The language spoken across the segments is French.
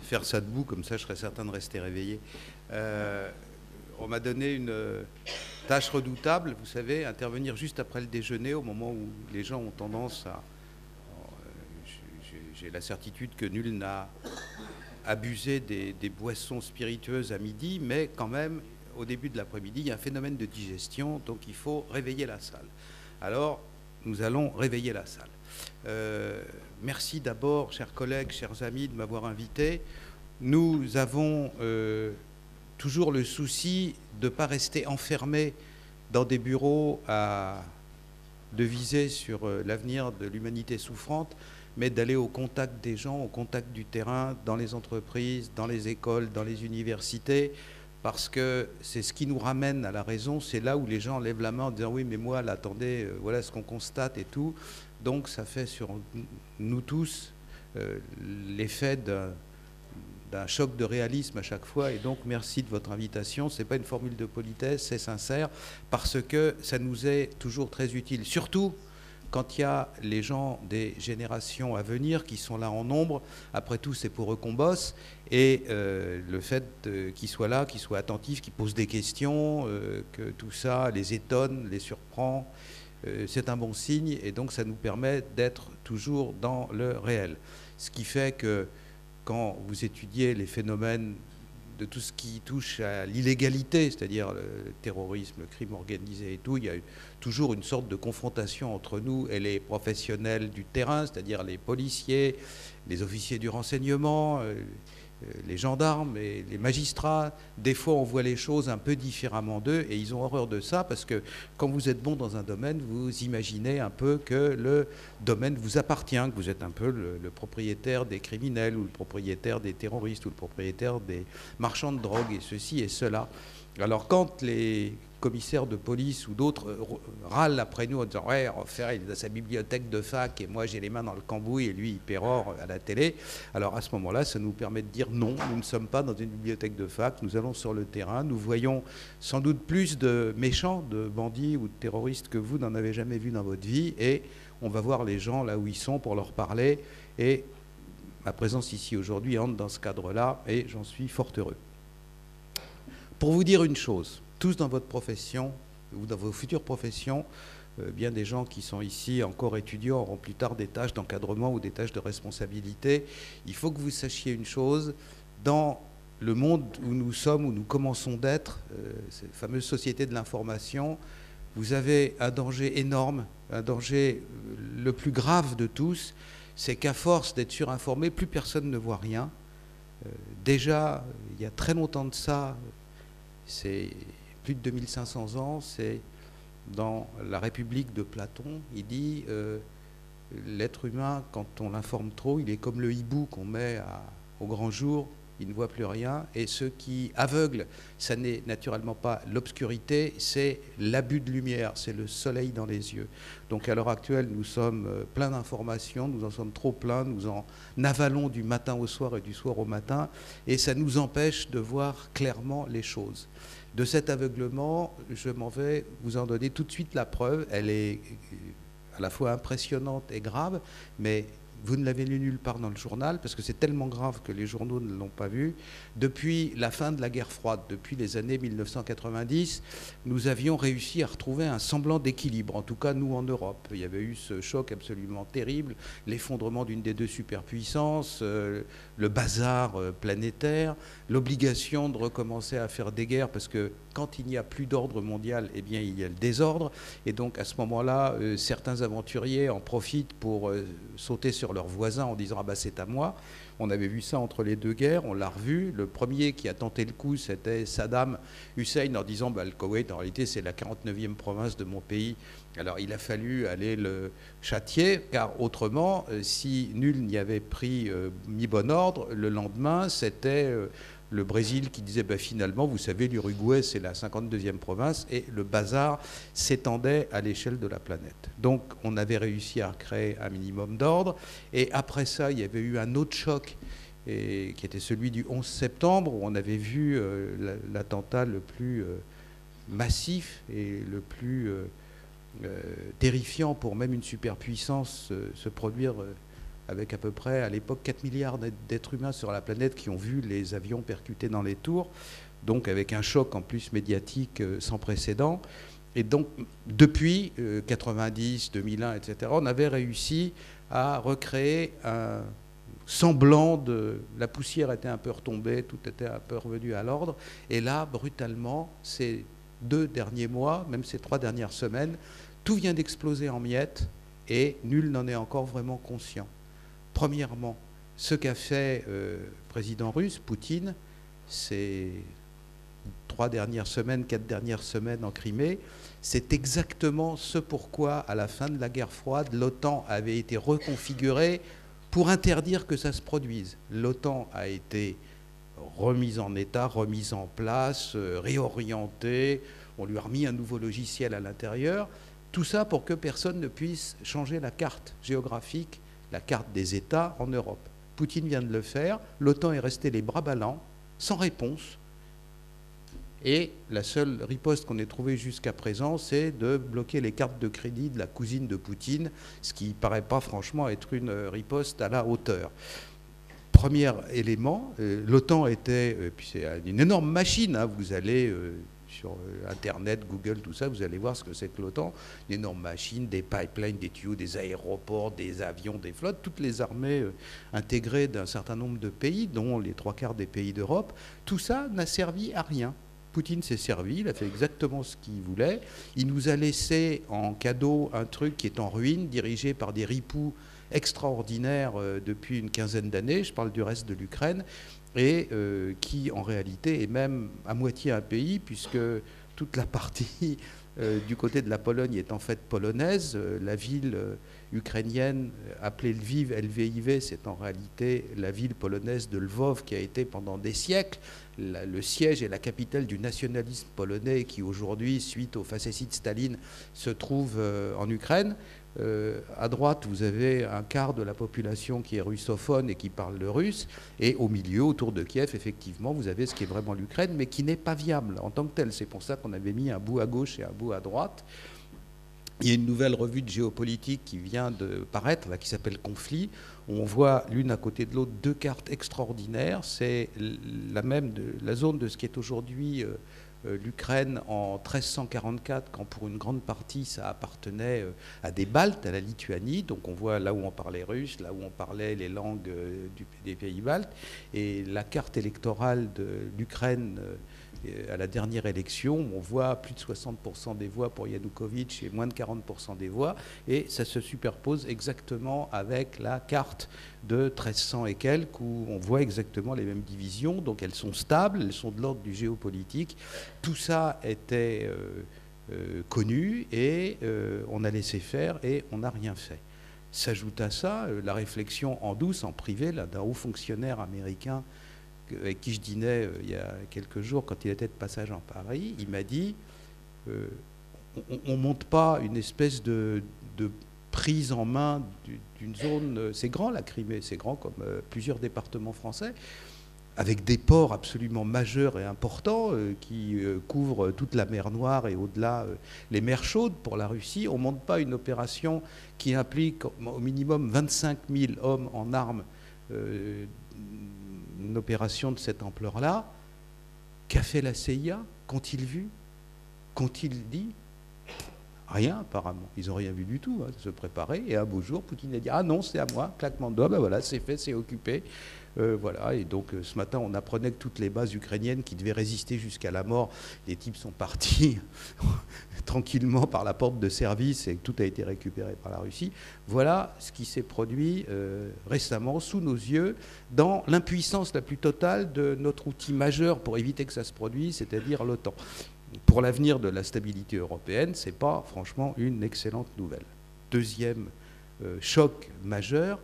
faire ça debout, comme ça je serais certain de rester réveillé. On m'a donné une tâche redoutable, vous savez, intervenir juste après le déjeuner, au moment où les gens ont tendance à... J'ai la certitude que nul n'a abusé des boissons spiritueuses à midi, mais quand même, au début de l'après-midi, il y a un phénomène de digestion, donc il faut réveiller la salle. Alors, nous allons réveiller la salle. Merci d'abord, chers collègues, chers amis, de m'avoir invité. Nous avons toujours le souci de ne pas rester enfermés dans des bureaux à deviser sur l'avenir de l'humanité souffrante, mais d'aller au contact des gens, au contact du terrain, dans les entreprises, dans les écoles, dans les universités, parce que c'est ce qui nous ramène à la raison, c'est là où les gens lèvent la main en disant « oui, mais moi, là, attendez, voilà ce qu'on constate et tout ». Donc ça fait sur nous tous l'effet d'un choc de réalisme à chaque fois, et donc merci de votre invitation. Ce n'est pas une formule de politesse, c'est sincère, parce que ça nous est toujours très utile, surtout quand il y a les gens des générations à venir qui sont là en nombre. Après tout, c'est pour eux qu'on bosse, et le fait qu'ils soient là, qu'ils soient attentifs, qu'ils posent des questions, que tout ça les étonne, les surprend, c'est un bon signe, et donc ça nous permet d'être toujours dans le réel. Ce qui fait que quand vous étudiez les phénomènes de tout ce qui touche à l'illégalité, c'est-à-dire le terrorisme, le crime organisé et tout, il y a toujours une sorte de confrontation entre nous et les professionnels du terrain, c'est-à-dire les policiers, les officiers du renseignement, les gendarmes et les magistrats. Des fois, on voit les choses un peu différemment d'eux, et ils ont horreur de ça, parce que quand vous êtes bon dans un domaine, vous imaginez un peu que le domaine vous appartient, que vous êtes un peu le propriétaire des criminels, ou le propriétaire des terroristes, ou le propriétaire des marchands de drogue, et ceci et cela. Alors quand les commissaires de police ou d'autres râlent après nous en disant « ouais, Ferré, il est dans sa bibliothèque de fac et moi j'ai les mains dans le cambouis et lui il pérore à la télé », alors à ce moment-là, ça nous permet de dire non, nous ne sommes pas dans une bibliothèque de fac, nous allons sur le terrain, nous voyons sans doute plus de méchants, de bandits ou de terroristes que vous n'en avez jamais vu dans votre vie, et on va voir les gens là où ils sont pour leur parler, et ma présence ici aujourd'hui entre dans ce cadre-là, et j'en suis fort heureux. Pour vous dire une chose, tous dans votre profession, ou dans vos futures professions, bien des gens qui sont ici encore étudiants auront plus tard des tâches d'encadrement ou des tâches de responsabilité. Il faut que vous sachiez une chose, dans le monde où nous sommes, où nous commençons d'être, cette fameuse société de l'information, vous avez un danger énorme, un danger le plus grave de tous, c'est qu'à force d'être surinformé, plus personne ne voit rien. Déjà, il y a très longtemps de ça, c'est plus de 2500 ans, c'est dans la République de Platon, il dit l'être humain, quand on l'informe trop, il est comme le hibou qu'on met au grand jour, il ne voit plus rien, et ce qui aveugle, ça n'est naturellement pas l'obscurité, c'est l'abus de lumière, c'est le soleil dans les yeux. Donc à l'heure actuelle, nous sommes pleins d'informations, nous en sommes trop pleins, nous en avalons du matin au soir et du soir au matin, et ça nous empêche de voir clairement les choses. De cet aveuglement, je m'en vais vous en donner tout de suite la preuve. Elle est à la fois impressionnante et grave, mais vous ne l'avez lu nulle part dans le journal, parce que c'est tellement grave que les journaux ne l'ont pas vu. Depuis la fin de la guerre froide, depuis les années 1990, nous avions réussi à retrouver un semblant d'équilibre, en tout cas nous en Europe. Il y avait eu ce choc absolument terrible, l'effondrement d'une des deux superpuissances, le bazar planétaire, l'obligation de recommencer à faire des guerres, parce que quand il n'y a plus d'ordre mondial, eh bien il y a le désordre, et donc à ce moment-là, certains aventuriers en profitent pour sauter sur leurs voisins en disant « ah bah c'est à moi ». On avait vu ça entre les deux guerres, on l'a revu. Le premier qui a tenté le coup, c'était Saddam Hussein, en disant bah, le Koweït, en réalité, c'est la 49e province de mon pays. Alors il a fallu aller le châtier, car autrement, si nul n'y avait mis bon ordre, le lendemain, c'était le Brésil qui disait bah, finalement, vous savez, l'Uruguay, c'est la 52e province, et le bazar s'étendait à l'échelle de la planète. Donc on avait réussi à créer un minimum d'ordre, et après ça, il y avait eu un autre choc, qui était celui du 11 septembre, où on avait vu l'attentat le plus massif et le plus terrifiant pour même une superpuissance se produire avec à peu près, à l'époque, 4 milliards d'êtres humains sur la planète qui ont vu les avions percuter dans les tours, donc avec un choc en plus médiatique sans précédent. Et donc, depuis 90, 2001, etc., on avait réussi à recréer un semblant de... La poussière était un peu retombée, tout était un peu revenu à l'ordre. Et là, brutalement, ces 2 derniers mois, même ces 3 dernières semaines, tout vient d'exploser en miettes et nul n'en est encore vraiment conscient. Premièrement, ce qu'a fait le président russe, Poutine, ces 3 dernières semaines, 4 dernières semaines en Crimée, c'est exactement ce pourquoi, à la fin de la guerre froide, l'OTAN avait été reconfigurée pour interdire que ça se produise. L'OTAN a été remise en état, remise en place, réorientée, on lui a remis un nouveau logiciel à l'intérieur, tout ça pour que personne ne puisse changer la carte géographique, la carte des États en Europe. Poutine vient de le faire, l'OTAN est resté les bras ballants, sans réponse, et la seule riposte qu'on ait trouvée jusqu'à présent, c'est de bloquer les cartes de crédit de la cousine de Poutine, ce qui ne paraît pas franchement être une riposte à la hauteur. Premier élément, l'OTAN était, puis c'est une énorme machine, hein, vous allez sur Internet, Google, tout ça, vous allez voir ce que c'est que l'OTAN, une énorme machine, des pipelines, des tuyaux, des aéroports, des avions, des flottes, toutes les armées intégrées d'un certain nombre de pays, dont les 3/4 des pays d'Europe, tout ça n'a servi à rien. Poutine s'est servi, il a fait exactement ce qu'il voulait. Il nous a laissé en cadeau un truc qui est en ruine, dirigé par des ripoux extraordinaires depuis une quinzaine d'années, je parle du reste de l'Ukraine, et qui en réalité est même à moitié un pays, puisque toute la partie du côté de la Pologne est en fait polonaise. La ville ukrainienne appelée Lviv, LVIV, c'est en réalité la ville polonaise de Lvov qui a été pendant des siècles le siège et la capitale du nationalisme polonais qui aujourd'hui, suite au fascicide Staline, se trouve en Ukraine. À droite, vous avez un quart de la population qui est russophone et qui parle le russe. Et au milieu, autour de Kiev, effectivement, vous avez ce qui est vraiment l'Ukraine, mais qui n'est pas viable en tant que tel. C'est pour ça qu'on avait mis un bout à gauche et un bout à droite. Il y a une nouvelle revue de géopolitique qui vient de paraître, là, qui s'appelle Conflit, où on voit l'une à côté de l'autre 2 cartes extraordinaires. C'est la zone de ce qui est aujourd'hui l'Ukraine en 1344, quand pour une grande partie ça appartenait à des Baltes, à la Lituanie. Donc on voit là où on parlait russe, là où on parlait les langues des pays baltes. Et la carte électorale de l'Ukraine à la dernière élection, on voit plus de 60% des voix pour Yanukovych et moins de 40% des voix, et ça se superpose exactement avec la carte de 1300 et quelques, où on voit exactement les mêmes divisions, donc elles sont stables, elles sont de l'ordre du géopolitique. Tout ça était connu, et on a laissé faire, et on n'a rien fait. S'ajoute à ça la réflexion en douce, en privé, d'un haut fonctionnaire américain avec qui je dînais il y a quelques jours quand il était de passage en Paris. Il m'a dit on ne monte pas une espèce de prise en main d'une zone. C'est grand la Crimée, c'est grand comme plusieurs départements français, avec des ports absolument majeurs et importants qui couvrent toute la mer Noire et au-delà les mers chaudes pour la Russie. On ne monte pas une opération qui implique au minimum 25 000 hommes en armes, une opération de cette ampleur-là. Qu'a fait la CIA? Qu'ont-ils vu? Qu'ont-ils dit? Rien, apparemment. Ils n'ont rien vu du tout, hein, se préparer. Et un beau jour, Poutine a dit « Ah non, c'est à moi, claquement de doigts, ben voilà, c'est fait, c'est occupé. » Voilà, et donc ce matin, on apprenait que toutes les bases ukrainiennes qui devaient résister jusqu'à la mort, les types sont partis tranquillement par la porte de service et que tout a été récupéré par la Russie. Voilà ce qui s'est produit récemment sous nos yeux, dans l'impuissance la plus totale de notre outil majeur pour éviter que ça se produise, c'est-à-dire l'OTAN. Pour l'avenir de la stabilité européenne, ce n'est pas franchement une excellente nouvelle. Deuxième choc majeur,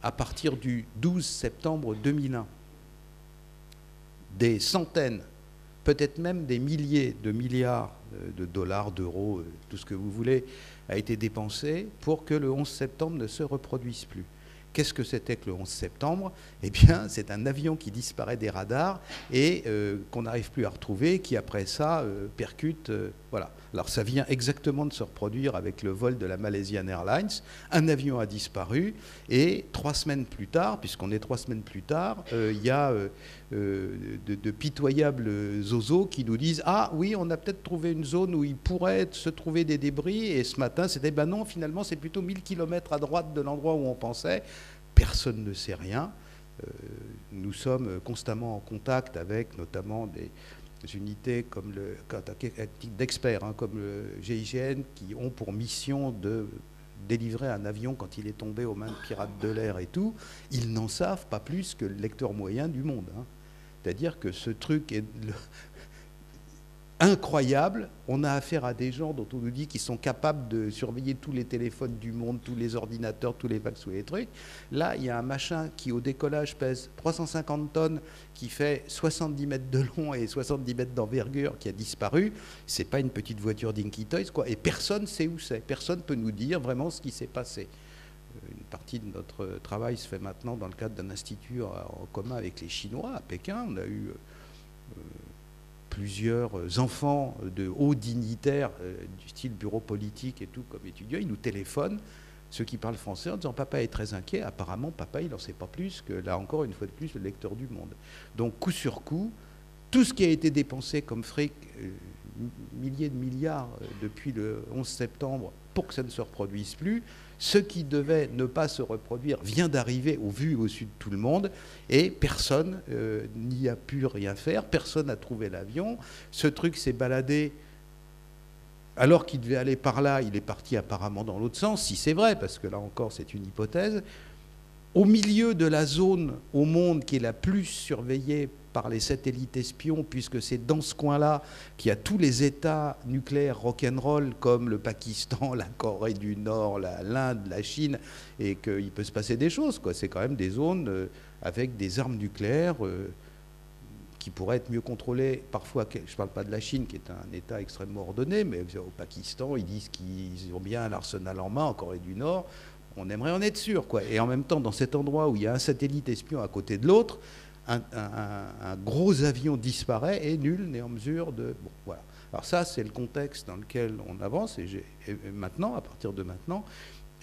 à partir du 12 septembre 2001, des centaines, peut-être même des milliers de milliards de dollars, d'euros, tout ce que vous voulez, a été dépensé pour que le 11 septembre ne se reproduise plus. Qu'est-ce que c'était que le 11 septembre? Eh bien, c'est un avion qui disparaît des radars et qu'on n'arrive plus à retrouver, qui après ça percute. Voilà. Alors ça vient exactement de se reproduire avec le vol de la Malaysian Airlines. Un avion a disparu et 3 semaines plus tard, puisqu'on est 3 semaines plus tard, il y a de pitoyables zozos qui nous disent « Ah oui, on a peut-être trouvé une zone où il pourrait se trouver des débris » et ce matin c'était « Ben non, finalement c'est plutôt 1000 km à droite de l'endroit où on pensait ». Personne ne sait rien. Nous sommes constamment en contact avec notamment des unités comme d'experts, hein, comme le GIGN, qui ont pour mission de délivrer un avion quand il est tombé aux mains de pirates de l'air et tout. Ils n'en savent pas plus que le lecteur moyen du monde. Hein. C'est-à-dire que ce truc est incroyable. On a affaire à des gens dont on nous dit qu'ils sont capables de surveiller tous les téléphones du monde, tous les ordinateurs, tous les fax, tous les trucs. Là, il y a un machin qui, au décollage, pèse 350 tonnes, qui fait 70 mètres de long et 70 mètres d'envergure, qui a disparu. C'est pas une petite voiture Dinky Toys, quoi. Et personne ne sait où c'est. Personne ne peut nous dire vraiment ce qui s'est passé. Une partie de notre travail se fait maintenant dans le cadre d'un institut en commun avec les Chinois à Pékin. On a eu plusieurs enfants de hauts dignitaires du style bureau politique et tout comme étudiants. Ils nous téléphonent, ceux qui parlent français, en disant « Papa est très inquiet ». Apparemment, papa, il n'en sait pas plus que, là encore, une fois de plus, le lecteur du monde. Donc, coup sur coup, tout ce qui a été dépensé comme fric, milliers de milliards depuis le 11 septembre, pour que ça ne se reproduise plus, ce qui devait ne pas se reproduire vient d'arriver au vu et au su de tout le monde, et personne n'y a pu rien faire, personne n'a trouvé l'avion. Ce truc s'est baladé, alors qu'il devait aller par là, il est parti apparemment dans l'autre sens, si c'est vrai, parce que là encore c'est une hypothèse, au milieu de la zone au monde qui est la plus surveillée par les satellites espions, puisque c'est dans ce coin-là qu'il y a tous les États nucléaires rock'n'roll, comme le Pakistan, la Corée du Nord, l'Inde, la Chine, et qu'il peut se passer des choses, quoi. C'est quand même des zones avec des armes nucléaires qui pourraient être mieux contrôlées. Parfois, je ne parle pas de la Chine, qui est un État extrêmement ordonné, mais au Pakistan, ils disent qu'ils ont bien l'arsenal en main, en Corée du Nord. On aimerait en être sûr, quoi. Et en même temps, dans cet endroit où il y a un satellite espion à côté de l'autre, un gros avion disparaît et nul n'est en mesure de... Bon, voilà. Alors ça, c'est le contexte dans lequel on avance, et maintenant, à partir de maintenant,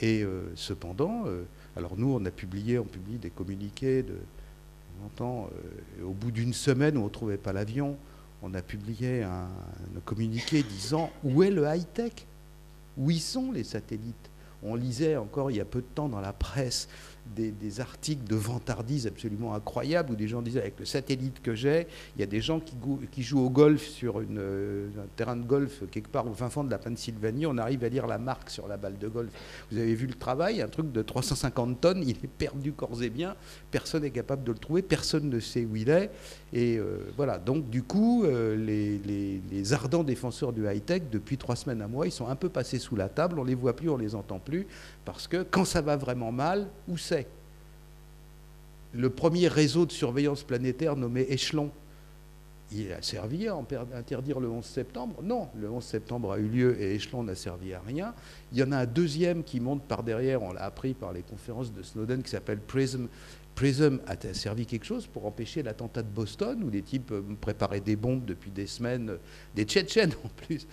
et cependant, alors nous, on publie des communiqués on entend, au bout d'une semaine où on ne trouvait pas l'avion, on a publié un communiqué disant où est le high-tech, où y sont les satellites. On lisait encore il y a peu de temps dans la presse des articles de vantardise absolument incroyables où des gens disaient avec le satellite que j'ai, il y a des gens qui jouent au golf sur un terrain de golf quelque part au fin fond de la Pennsylvanie, on arrive à lire la marque sur la balle de golf. Vous avez vu le travail, un truc de 350 tonnes, il est perdu corps et biens, personne n'est capable de le trouver, personne ne sait où il est. Et voilà, donc du coup, les ardents défenseur du high-tech, depuis 3 semaines à mois, ils sont un peu passés sous la table, on ne les voit plus, on ne les entend plus, parce que quand ça va vraiment mal, où c'est? Le premier réseau de surveillance planétaire nommé Échelon, il a servi à interdire le 11 septembre? Non, le 11 septembre a eu lieu et Échelon n'a servi à rien. Il y en a un deuxième qui monte par derrière, on l'a appris par les conférences de Snowden, qui s'appelle PRISM. PRISM a servi quelque chose pour empêcher l'attentat de Boston, où des types préparaient des bombes depuis des semaines, des Tchétchènes en plus.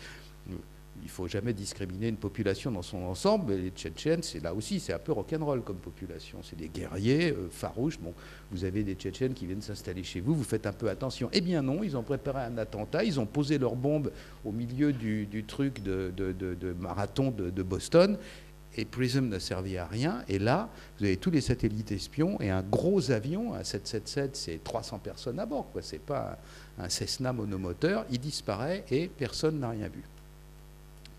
Il ne faut jamais discriminer une population dans son ensemble, mais les Tchétchènes, c'est là aussi, c'est un peu rock'n'roll comme population. C'est des guerriers farouches. Bon, vous avez des Tchétchènes qui viennent s'installer chez vous, vous faites un peu attention. Eh bien non, ils ont préparé un attentat, ils ont posé leurs bombes au milieu du truc de marathon de Boston, et PRISM n'a servi à rien. Et là, vous avez tous les satellites espions et un gros avion, un 777, c'est 300 personnes à bord, quoi. C'est pas un Cessna monomoteur, il disparaît et personne n'a rien vu.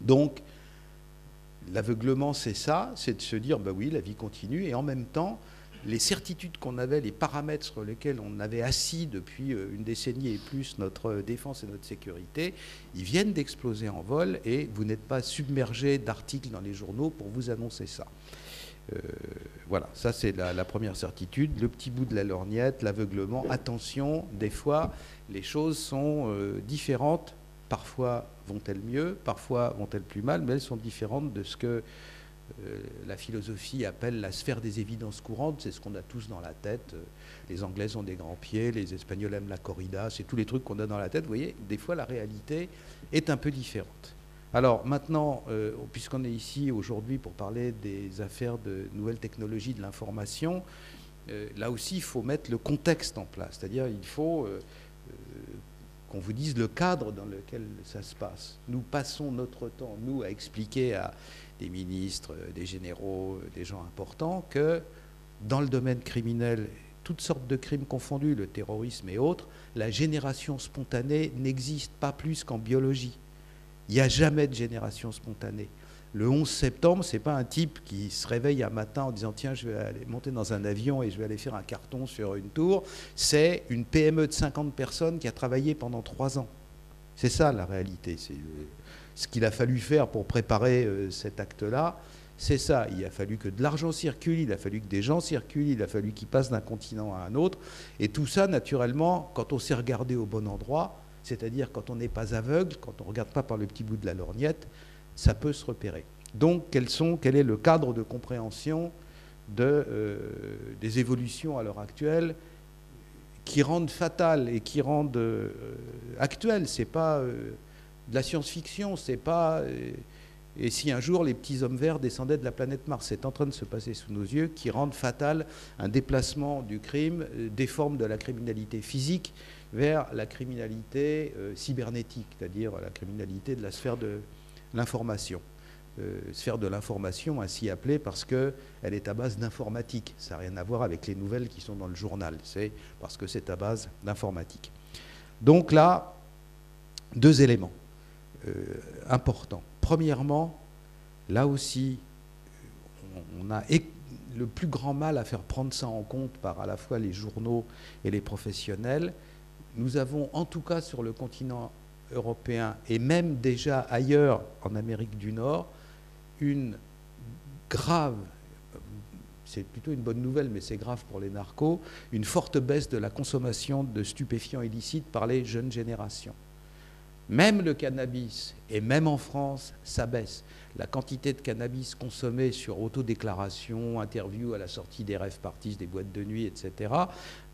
Donc, l'aveuglement, c'est ça, c'est de se dire, bah oui, la vie continue, et en même temps, les certitudes qu'on avait, les paramètres sur lesquels on avait assis depuis une décennie et plus notre défense et notre sécurité, ils viennent d'exploser en vol, et vous n'êtes pas submergé d'articles dans les journaux pour vous annoncer ça. Voilà, ça c'est la première certitude, le petit bout de la lorgnette, l'aveuglement. Attention, des fois, les choses sont différentes. Parfois vont-elles mieux, parfois vont-elles plus mal, mais elles sont différentes de ce que la philosophie appelle la sphère des évidences courantes, c'est ce qu'on a tous dans la tête. Les Anglais ont des grands pieds, les Espagnols aiment la corrida, c'est tous les trucs qu'on a dans la tête. Vous voyez, des fois la réalité est un peu différente. Alors maintenant, puisqu'on est ici aujourd'hui pour parler des affaires de nouvelles technologies de l'information, là aussi il faut mettre le contexte en place, c'est-à-dire il faut qu'on vous dise le cadre dans lequel ça se passe. Nous passons notre temps, nous, à expliquer à des ministres, des généraux, des gens importants, que dans le domaine criminel, toutes sortes de crimes confondus, le terrorisme et autres, la génération spontanée n'existe pas plus qu'en biologie. Il n'y a jamais de génération spontanée. Le 11 septembre, ce n'est pas un type qui se réveille un matin en disant « Tiens, je vais aller monter dans un avion et je vais aller faire un carton sur une tour ». C'est une PME de 50 personnes qui a travaillé pendant 3 ans. C'est ça la réalité. C'est ce qu'il a fallu faire pour préparer cet acte-là. C'est ça. Il a fallu que de l'argent circule, il a fallu que des gens circulent, il a fallu qu'ils passent d'un continent à un autre. Et tout ça, naturellement, quand on s'est regardé au bon endroit, c'est-à-dire quand on n'est pas aveugle, quand on ne regarde pas par le petit bout de la lorgnette, ça peut se repérer. Donc, quel est le cadre de compréhension des évolutions à l'heure actuelle qui rendent fatales et qui rendent actuelles? C'est pas de la science-fiction, c'est pas... et si un jour les petits hommes verts descendaient de la planète Mars, c'est en train de se passer sous nos yeux, qui rendent fatal un déplacement du crime, des formes de la criminalité physique vers la criminalité cybernétique, c'est-à-dire la criminalité de la sphère de l'information. Sphère de l'information ainsi appelée parce qu'elle est à base d'informatique. Ça n'a rien à voir avec les nouvelles qui sont dans le journal, c'est parce que c'est à base d'informatique. Donc là, 2 éléments importants. Premièrement, là aussi, on a le plus grand mal à faire prendre ça en compte par à la fois les journaux et les professionnels. Nous avons, en tout cas sur le continent européen et même déjà ailleurs en Amérique du Nord, une grave, c'est plutôt une bonne nouvelle, mais c'est grave pour les narcos, une forte baisse de la consommation de stupéfiants illicites par les jeunes générations. Même le cannabis, et même en France, ça baisse. La quantité de cannabis consommée sur autodéclaration, interview à la sortie des rave parties, des boîtes de nuit, etc.,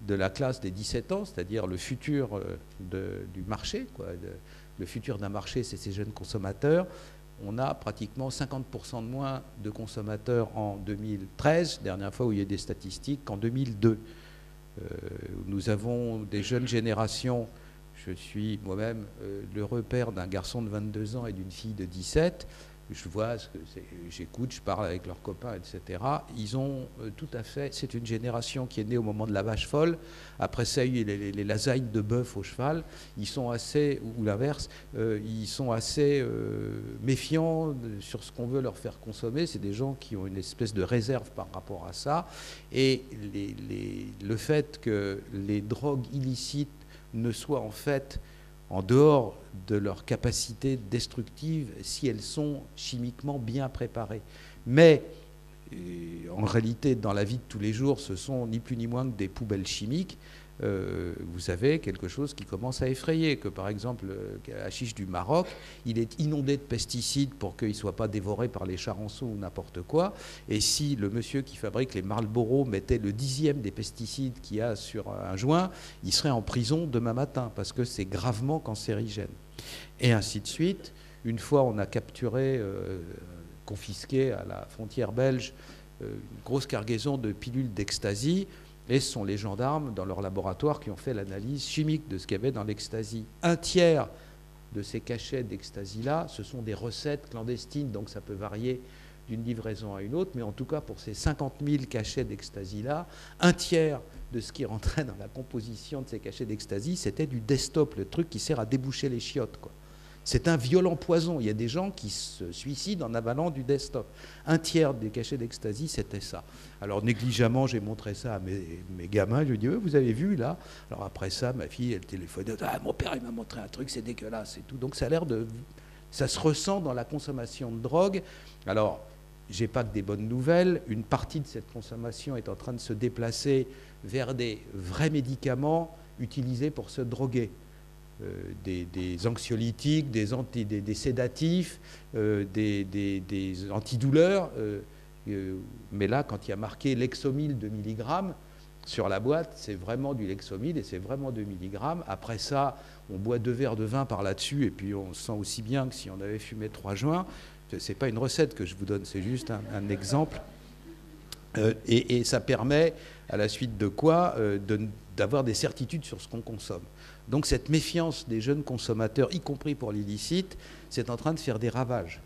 de la classe des 17 ans, c'est-à-dire le futur du marché, quoi. Le futur d'un marché, c'est ces jeunes consommateurs. On a pratiquement 50% de moins de consommateurs en 2013, dernière fois où il y a des statistiques, qu'en 2002. Nous avons des jeunes générations. Je suis moi-même l'heureux père d'un garçon de 22 ans et d'une fille de 17. Je vois ce que c'est, j'écoute, je parle avec leurs copains, etc. Ils ont tout à fait... C'est une génération qui est née au moment de la vache folle. Après ça, il y a eu les lasagnes de bœuf au cheval. Ils sont assez, ou l'inverse, ils sont assez méfiants sur ce qu'on veut leur faire consommer. C'est des gens qui ont une espèce de réserve par rapport à ça. Et le fait que les drogues illicites ne soient en fait en dehors de leur capacité destructive si elles sont chimiquement bien préparées. Mais en réalité, dans la vie de tous les jours, ce sont ni plus ni moins que des poubelles chimiques. Vous avez quelque chose qui commence à effrayer, que par exemple, le hashish du Maroc, il est inondé de pesticides pour qu'il ne soit pas dévoré par les charançons ou n'importe quoi. Et si le monsieur qui fabrique les Marlboro mettait le 10e des pesticides qu'il y a sur un joint, il serait en prison demain matin, parce que c'est gravement cancérigène. Et ainsi de suite. Une fois, on a capturé, confisqué à la frontière belge, une grosse cargaison de pilules d'ecstasy. Et ce sont les gendarmes, dans leur laboratoire, qui ont fait l'analyse chimique de ce qu'il y avait dans l'ecstasy. 1/3 de ces cachets d'ecstasy-là, ce sont des recettes clandestines, donc ça peut varier d'une livraison à une autre, mais en tout cas, pour ces 50 000 cachets d'ecstasy-là, 1/3 de ce qui rentrait dans la composition de ces cachets d'ecstasy, c'était du Destop, le truc qui sert à déboucher les chiottes, quoi. C'est un violent poison. Il y a des gens qui se suicident en avalant du Destop. 1/3 des cachets d'ecstasy, c'était ça. Alors négligemment, j'ai montré ça à mes gamins. Je lui ai dit, vous avez vu là? Alors après ça, ma fille, elle téléphonait. Ah, mon père, il m'a montré un truc, c'est dégueulasse et tout. Donc ça a l'air de... Ça se ressent dans la consommation de drogue. Alors, j'ai pas que des bonnes nouvelles. Une partie de cette consommation est en train de se déplacer vers des vrais médicaments utilisés pour se droguer. Des anxiolytiques, des sédatifs, des antidouleurs. Mais là, quand il y a marqué Lexomil 2 mg sur la boîte, c'est vraiment du Lexomil et c'est vraiment 2 mg. Après ça, on boit 2 verres de vin par là-dessus et puis on se sent aussi bien que si on avait fumé 3 joints. Ce n'est pas une recette que je vous donne, c'est juste un exemple. Et ça permet, à la suite de quoi, d'avoir des certitudes sur ce qu'on consomme. Donc cette méfiance des jeunes consommateurs, y compris pour l'illicite, c'est en train de faire des ravages.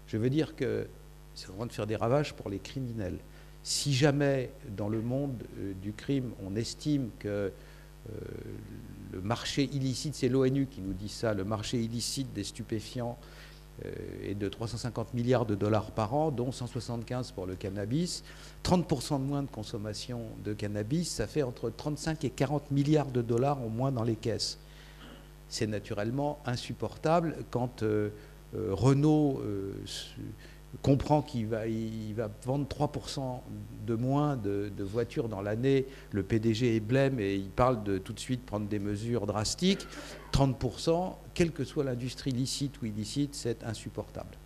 Je veux dire que c'est en train de faire des ravages pour les criminels. Si jamais, dans le monde du crime, on estime que le marché illicite, c'est l'ONU qui nous dit ça, le marché illicite des stupéfiants est de 350 milliards de dollars par an, dont 175 pour le cannabis, 30% de moins de consommation de cannabis, ça fait entre 35 et 40 milliards de dollars au moins dans les caisses. C'est naturellement insupportable quand Renault comprend qu'il va vendre 3% de moins de voitures dans l'année. Le PDG est blême et il parle de tout de suite prendre des mesures drastiques. 30%, quelle que soit l'industrie licite ou illicite, c'est insupportable.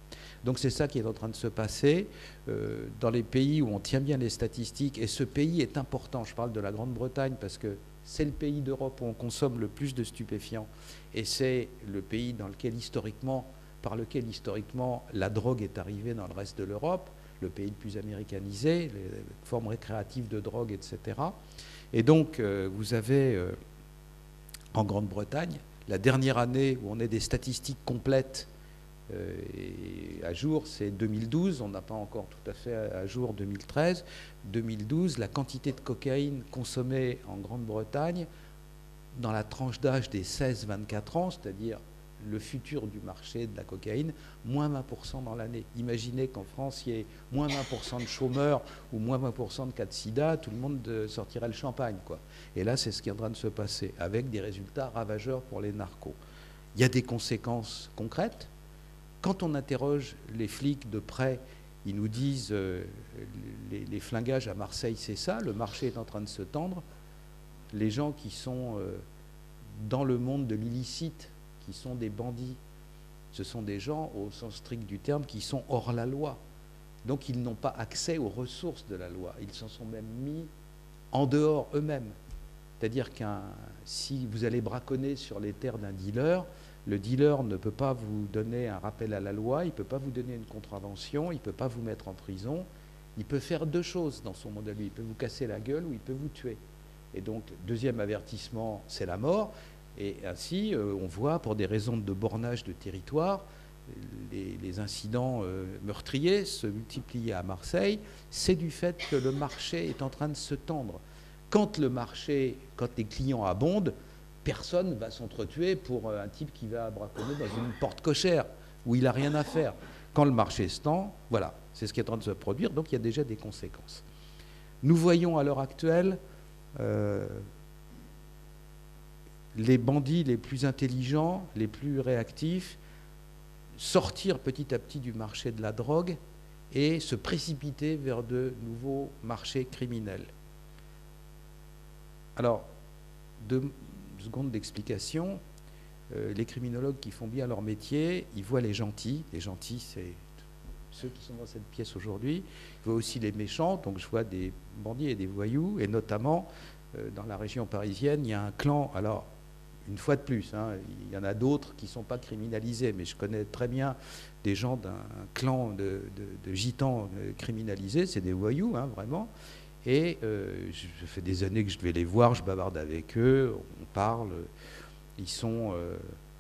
Donc c'est ça qui est en train de se passer dans les pays où on tient bien les statistiques. Et ce pays est important. Je parle de la Grande-Bretagne parce que c'est le pays d'Europe où on consomme le plus de stupéfiants. Et c'est le pays par lequel historiquement la drogue est arrivée dans le reste de l'Europe, le pays le plus américanisé, les formes récréatives de drogue, etc. Et donc vous avez en Grande-Bretagne, la dernière année où on a des statistiques complètes et à jour, c'est 2012, on n'a pas encore tout à fait à jour 2013. 2012, la quantité de cocaïne consommée en Grande-Bretagne dans la tranche d'âge des 16-24 ans, c'est-à-dire le futur du marché de la cocaïne, moins 20% dans l'année. Imaginez qu'en France, il y ait moins 20% de chômeurs ou moins 20% de cas de sida, tout le monde sortirait le champagne, quoi. Et là, c'est ce qui est en train de se passer, avec des résultats ravageurs pour les narcos. Il y a des conséquences concrètes. Quand on interroge les flics de près, ils nous disent les flingages à Marseille, c'est ça, le marché est en train de se tendre. Les gens qui sont dans le monde de l'illicite, qui sont des bandits, ce sont des gens, au sens strict du terme, qui sont hors la loi. Donc ils n'ont pas accès aux ressources de la loi. Ils s'en sont même mis en dehors eux-mêmes. C'est-à-dire que si vous allez braconner sur les terres d'un dealer, le dealer ne peut pas vous donner un rappel à la loi, il ne peut pas vous donner une contravention, il ne peut pas vous mettre en prison. Il peut faire deux choses dans son monde à lui. Il peut vous casser la gueule ou il peut vous tuer. Et donc, deuxième avertissement, c'est la mort. Et ainsi, on voit, pour des raisons de bornage de territoire, les incidents meurtriers se multiplier à Marseille. C'est du fait que le marché est en train de se tendre. Quand les clients abondent, personne ne va s'entretuer pour un type qui va braconner dans une porte cochère où il n'a rien à faire. Quand le marché se tend, voilà, c'est ce qui est en train de se produire, donc il y a déjà des conséquences. Nous voyons à l'heure actuelle les bandits les plus intelligents, les plus réactifs, sortir petit à petit du marché de la drogue et se précipiter vers de nouveaux marchés criminels. Alors, 2 secondes d'explication. Les criminologues qui font bien leur métier, ils voient les gentils. Les gentils, c'est ceux qui sont dans cette pièce aujourd'hui. Ils voient aussi les méchants. Donc je vois des bandits et des voyous. Et notamment, dans la région parisienne, il y a un clan. Alors, une fois de plus, hein, il y en a d'autres qui ne sont pas criminalisés. Mais je connais très bien des gens d'un clan de gitans criminalisés. C'est des voyous, hein, vraiment. Et je fais des années que je vais les voir, je bavarde avec eux, on parle. Ils sont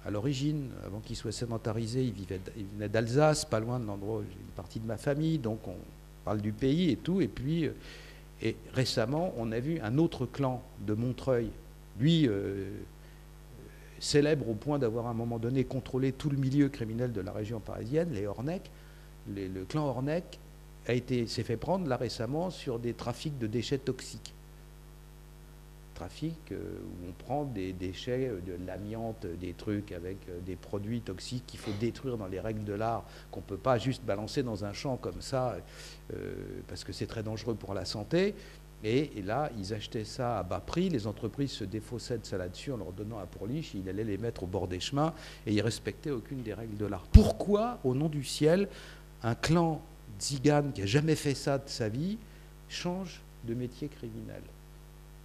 à l'origine, avant qu'ils soient sédentarisés, ils venaient d'Alsace, pas loin de l'endroit où j'ai une partie de ma famille, donc on parle du pays et tout. Et puis, et récemment, on a vu un autre clan de Montreuil, lui célèbre au point d'avoir à un moment donné contrôlé tout le milieu criminel de la région parisienne, les Ornec, le clan Ornec s'est fait prendre là récemment sur des trafics de déchets toxiques. Trafic où on prend des déchets, de l'amiante, des trucs avec des produits toxiques qu'il faut détruire dans les règles de l'art, qu'on ne peut pas juste balancer dans un champ comme ça, parce que c'est très dangereux pour la santé. Et là, ils achetaient ça à bas prix, les entreprises se défaussaient de ça là-dessus en leur donnant un pourliche, ils allaient les mettre au bord des chemins et ils ne respectaient aucune des règles de l'art. Pourquoi, au nom du ciel, un clan tzigane qui n'a jamais fait ça de sa vie change de métier criminel.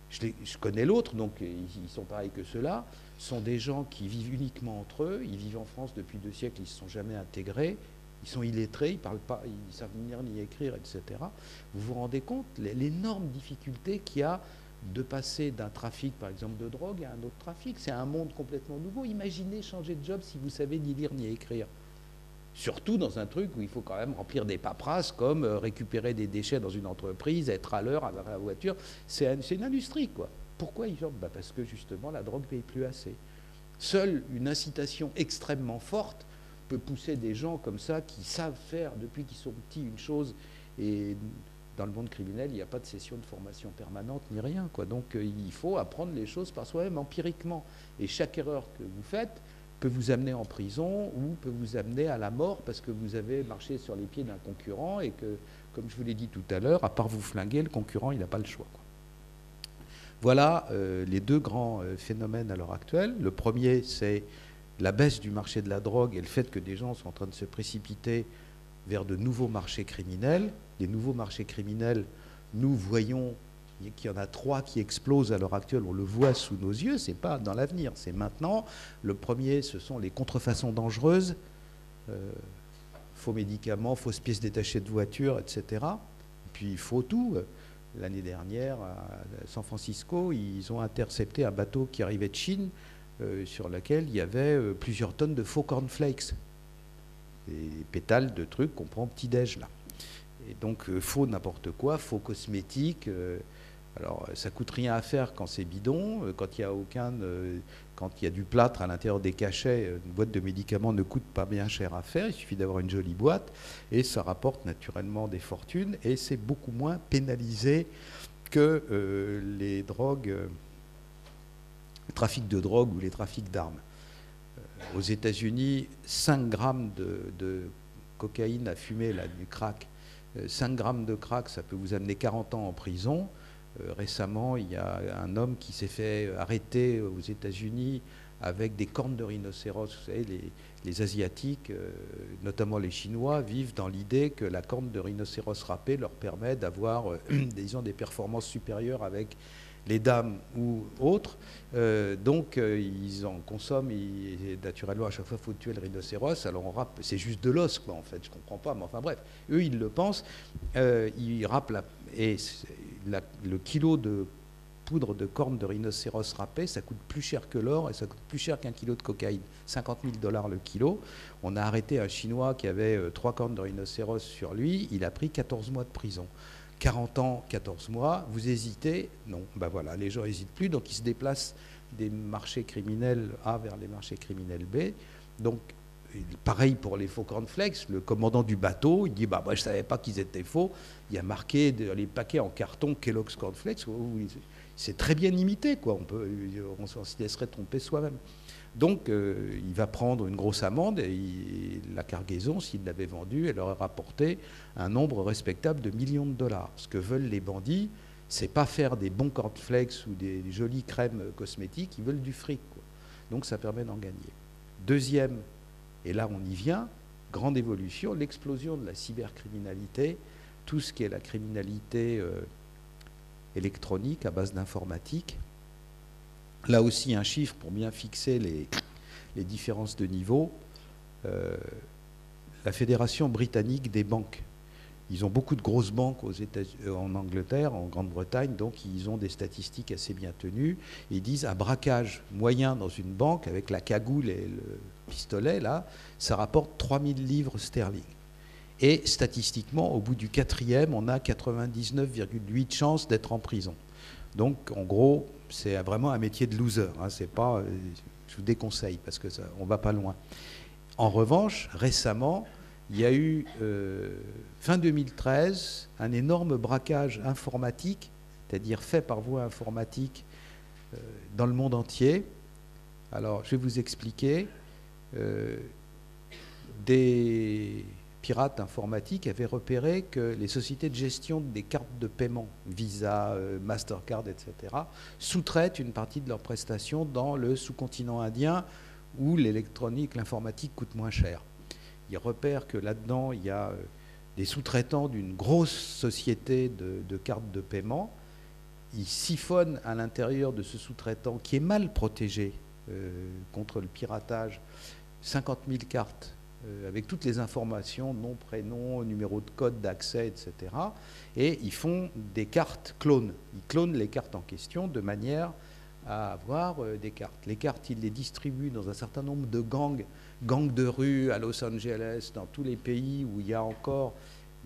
Je connais l'autre, donc ils sont pareils que ceux-là. Ce sont des gens qui vivent uniquement entre eux. Ils vivent en France depuis 2 siècles, ils ne se sont jamais intégrés. Ils sont illettrés, ils ne parlent pas, ils ne savent ni lire ni écrire, etc. Vous vous rendez compte l'énorme difficulté qu'il y a de passer d'un trafic, par exemple, de drogue à un autre trafic. C'est un monde complètement nouveau. Imaginez changer de job si vous savez ni lire ni écrire. Surtout dans un truc où il faut quand même remplir des paperasses comme récupérer des déchets dans une entreprise, être à l'heure avec la voiture. C'est une industrie, quoi. Pourquoi ils sortent? Parce que justement la drogue ne paye plus assez. Seule une incitation extrêmement forte peut pousser des gens comme ça qui savent faire depuis qu'ils sont petits une chose, et dans le monde criminel il n'y a pas de session de formation permanente ni rien, quoi. Donc il faut apprendre les choses par soi-même empiriquement, et chaque erreur que vous faites peut vous amener en prison ou peut vous amener à la mort parce que vous avez marché sur les pieds d'un concurrent et que, comme je vous l'ai dit tout à l'heure, à part vous flinguer, le concurrent il n'a pas le choix, quoi. Voilà les 2 grands phénomènes à l'heure actuelle. Le premier, c'est la baisse du marché de la drogue et le fait que des gens sont en train de se précipiter vers de nouveaux marchés criminels. Les nouveaux marchés criminels, nous voyons qu'il y en a 3 qui explosent à l'heure actuelle, on le voit sous nos yeux, c'est pas dans l'avenir, c'est maintenant. Le premier, ce sont les contrefaçons dangereuses, faux médicaments, fausses pièces détachées de voitures, etc. Et puis faux tout. L'année dernière, à San Francisco, ils ont intercepté un bateau qui arrivait de Chine, sur lequel il y avait plusieurs tonnes de faux cornflakes, des pétales de trucs qu'on prend au petit-déj, là. Et donc faux n'importe quoi, faux cosmétiques. Alors ça coûte rien à faire quand c'est bidon, quand il y a du plâtre à l'intérieur des cachets, une boîte de médicaments ne coûte pas bien cher à faire, il suffit d'avoir une jolie boîte, et ça rapporte naturellement des fortunes, et c'est beaucoup moins pénalisé que les drogues, le trafic de drogue ou les trafics d'armes. Aux États-Unis, 5 grammes de cocaïne à fumer, là, du crack, 5 grammes de crack, ça peut vous amener 40 ans en prison. Récemment, il y a un homme qui s'est fait arrêter aux États-Unis avec des cornes de rhinocéros. Vous savez, les Asiatiques, notamment les Chinois, vivent dans l'idée que la corne de rhinocéros râpée leur permet d'avoir, disons, des performances supérieures avec les dames ou autres. Donc, ils en consomment. Et naturellement, à chaque fois, il faut tuer le rhinocéros. Alors, on râpe, c'est juste de l'os, quoi, en fait. Je ne comprends pas, mais enfin, bref. Eux, ils le pensent. Ils râpent le kilo de poudre de corne de rhinocéros râpée, ça coûte plus cher que l'or et ça coûte plus cher qu'un kilo de cocaïne. 50 000 $ le kilo. On a arrêté un Chinois qui avait 3 cornes de rhinocéros sur lui. Il a pris 14 mois de prison. 40 ans, 14 mois, vous hésitez? Non. Ben voilà, les gens n'hésitent plus, donc ils se déplacent des marchés criminels A vers les marchés criminels B. Donc, pareil pour les faux cornflakes, le commandant du bateau, il dit bah, moi je ne savais pas qu'ils étaient faux. Il y a marqué les paquets en carton Kellogg's Cornflakes, c'est très bien imité, quoi. On s'en laisserait tromper soi-même. Donc il va prendre une grosse amende et la cargaison, s'il l'avait vendue, elle aurait rapporté un nombre respectable de millions de dollars. Ce que veulent les bandits, c'est pas faire des bons cornflakes ou des jolies crèmes cosmétiques, ils veulent du fric, quoi. Donc ça permet d'en gagner. Deuxième, et là on y vient, grande évolution, l'explosion de la cybercriminalité, tout ce qui est la criminalité électronique à base d'informatique. Là aussi, un chiffre pour bien fixer les différences de niveau. La Fédération britannique des banques. Ils ont beaucoup de grosses banques en Angleterre, en Grande-Bretagne, donc ils ont des statistiques assez bien tenues. Ils disent un braquage moyen dans une banque, avec la cagoule et le pistolet, là, ça rapporte 3 000 livres sterling. Et statistiquement, au bout du 4e, on a 99,8 chances d'être en prison. Donc, en gros, c'est vraiment un métier de loser. Hein, c'est pas, je vous déconseille parce que on va pas loin. En revanche, récemment, il y a eu, fin 2013, un énorme braquage informatique, c'est-à-dire fait par voie informatique dans le monde entier. Alors, je vais vous expliquer. Des pirates informatiques avaient repéré que les sociétés de gestion des cartes de paiement, Visa, Mastercard, etc., sous-traitent une partie de leurs prestations dans le sous-continent indien où l'électronique, l'informatique coûte moins cher. Ils repèrent que là-dedans, il y a des sous-traitants d'une grosse société de cartes de paiement. Ils siphonnent à l'intérieur de ce sous-traitant qui est mal protégé contre le piratage 50 000 cartes avec toutes les informations, nom, prénom, numéro de code d'accès, etc. Et ils font des cartes clones. Ils clonent les cartes en question de manière à avoir des cartes. Les cartes, ils les distribuent dans un certain nombre de gangs de rue à Los Angeles, dans tous les pays où il y a encore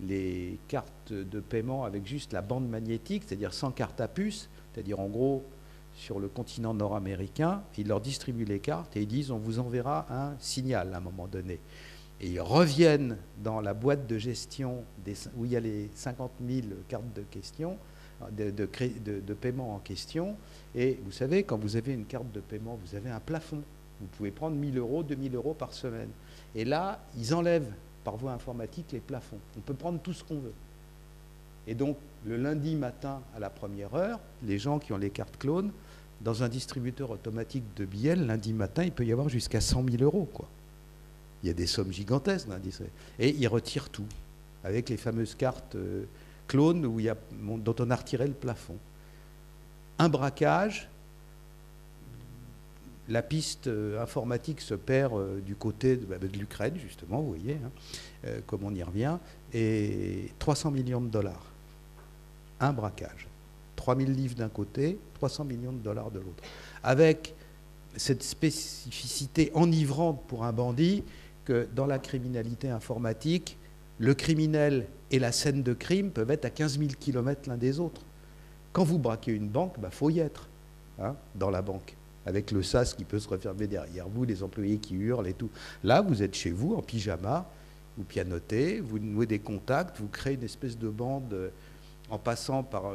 les cartes de paiement avec juste la bande magnétique, c'est-à-dire sans carte à puce, c'est-à-dire en gros sur le continent nord-américain, ils leur distribuent les cartes et ils disent on vous enverra un signal à un moment donné. Et ils reviennent dans la boîte de gestion où il y a les 50 000 cartes de question, de paiement en question. Et vous savez, quand vous avez une carte de paiement, vous avez un plafond. Vous pouvez prendre 1 000 euros, 2 000 euros par semaine. Et là, ils enlèvent par voie informatique les plafonds. On peut prendre tout ce qu'on veut. Et donc, le lundi matin à la première heure, les gens qui ont les cartes clones, dans un distributeur automatique de billets, le lundi matin, il peut y avoir jusqu'à 100 000 euros, quoi. Il y a des sommes gigantesques dans l'industrie. Et ils retirent tout, avec les fameuses cartes clones dont on a retiré le plafond. Un braquage, la piste informatique se perd du côté de l'Ukraine, justement, vous voyez, hein, comme on y revient, et 300 millions de dollars. Un braquage. 3 000 livres d'un côté, 300 millions de dollars de l'autre. Avec cette spécificité enivrante pour un bandit que dans la criminalité informatique, le criminel et la scène de crime peuvent être à 15 000 km l'un des autres. Quand vous braquez une banque, il faut y être, hein, dans la banque, avec le sas qui peut se refermer derrière vous, les employés qui hurlent et tout. Là, vous êtes chez vous, en pyjama, vous pianotez, vous nouez des contacts, vous créez une espèce de bande en passant par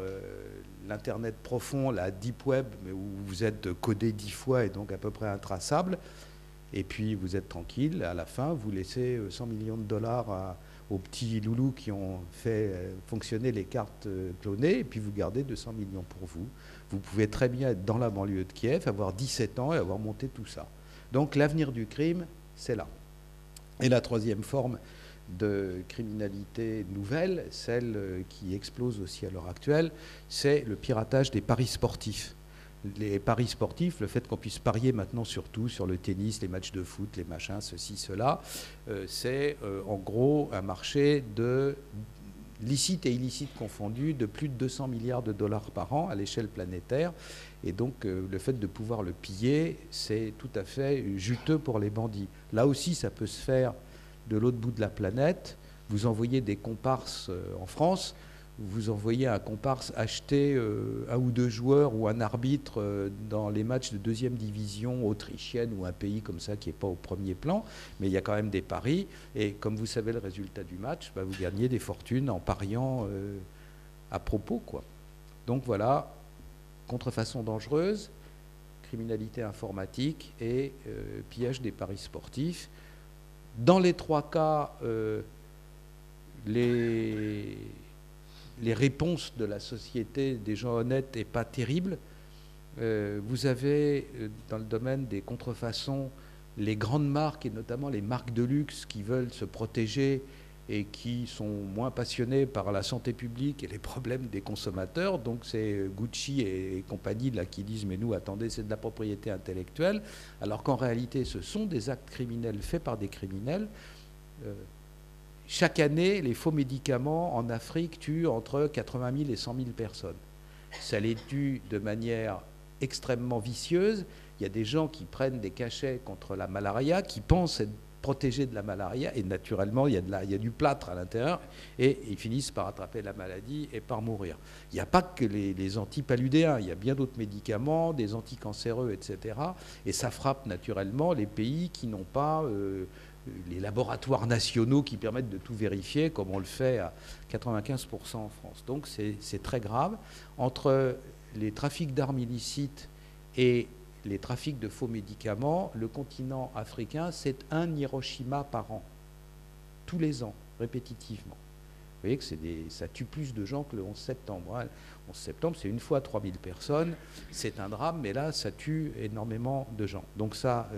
l'Internet profond, la Deep Web, mais où vous êtes codé 10 fois et donc à peu près intraçable. Et puis vous êtes tranquille. À la fin, vous laissez 100 millions de dollars aux petits loulous qui ont fait fonctionner les cartes clonées, et puis vous gardez 200 millions pour vous. Vous pouvez très bien être dans la banlieue de Kiev, avoir 17 ans et avoir monté tout ça. Donc l'avenir du crime, c'est là. Et la troisième forme de criminalité nouvelle, celle qui explose aussi à l'heure actuelle, c'est le piratage des paris sportifs. Les paris sportifs, le fait qu'on puisse parier maintenant sur tout, sur le tennis, les matchs de foot, les machins, ceci, cela, c'est en gros un marché de licite et illicite confondus de plus de 200 milliards de dollars par an à l'échelle planétaire. Et donc le fait de pouvoir le piller, c'est tout à fait juteux pour les bandits. Là aussi, ça peut se faire de l'autre bout de la planète. Vous envoyez des comparses en France, vous envoyez un comparse acheter un ou deux joueurs ou un arbitre dans les matchs de deuxième division autrichienne ou un pays comme ça qui n'est pas au premier plan, mais il y a quand même des paris, et comme vous savez le résultat du match, vous gagnez des fortunes en pariant à propos, quoi. Donc voilà, contrefaçon dangereuse, criminalité informatique et pillage des paris sportifs. Dans les trois cas, les réponses de la société des gens honnêtes n'est pas terrible. Vous avez, dans le domaine des contrefaçons, les grandes marques, et notamment les marques de luxe qui veulent se protéger et qui sont moins passionnés par la santé publique et les problèmes des consommateurs. Donc c'est Gucci et compagnie là, qui disent « mais nous, attendez, c'est de la propriété intellectuelle », alors qu'en réalité, ce sont des actes criminels faits par des criminels. Chaque année, les faux médicaments en Afrique tuent entre 80 000 et 100 000 personnes. Ça les tue de manière extrêmement vicieuse. Il y a des gens qui prennent des cachets contre la malaria, qui pensent être protégés de la malaria, et naturellement, il y a du plâtre à l'intérieur, et ils finissent par attraper la maladie et par mourir. Il n'y a pas que les antipaludéens, il y a bien d'autres médicaments, des anticancéreux, etc. Et ça frappe naturellement les pays qui n'ont pas les laboratoires nationaux qui permettent de tout vérifier, comme on le fait à 95% en France. Donc c'est très grave. Entre les trafics d'armes illicites et les trafics de faux médicaments, le continent africain, c'est un Hiroshima par an, tous les ans, répétitivement. Vous voyez que ça tue plus de gens que le 11 septembre. Hein. Le 11 septembre, c'est une fois 3000 personnes, c'est un drame, mais là, ça tue énormément de gens. Donc ça,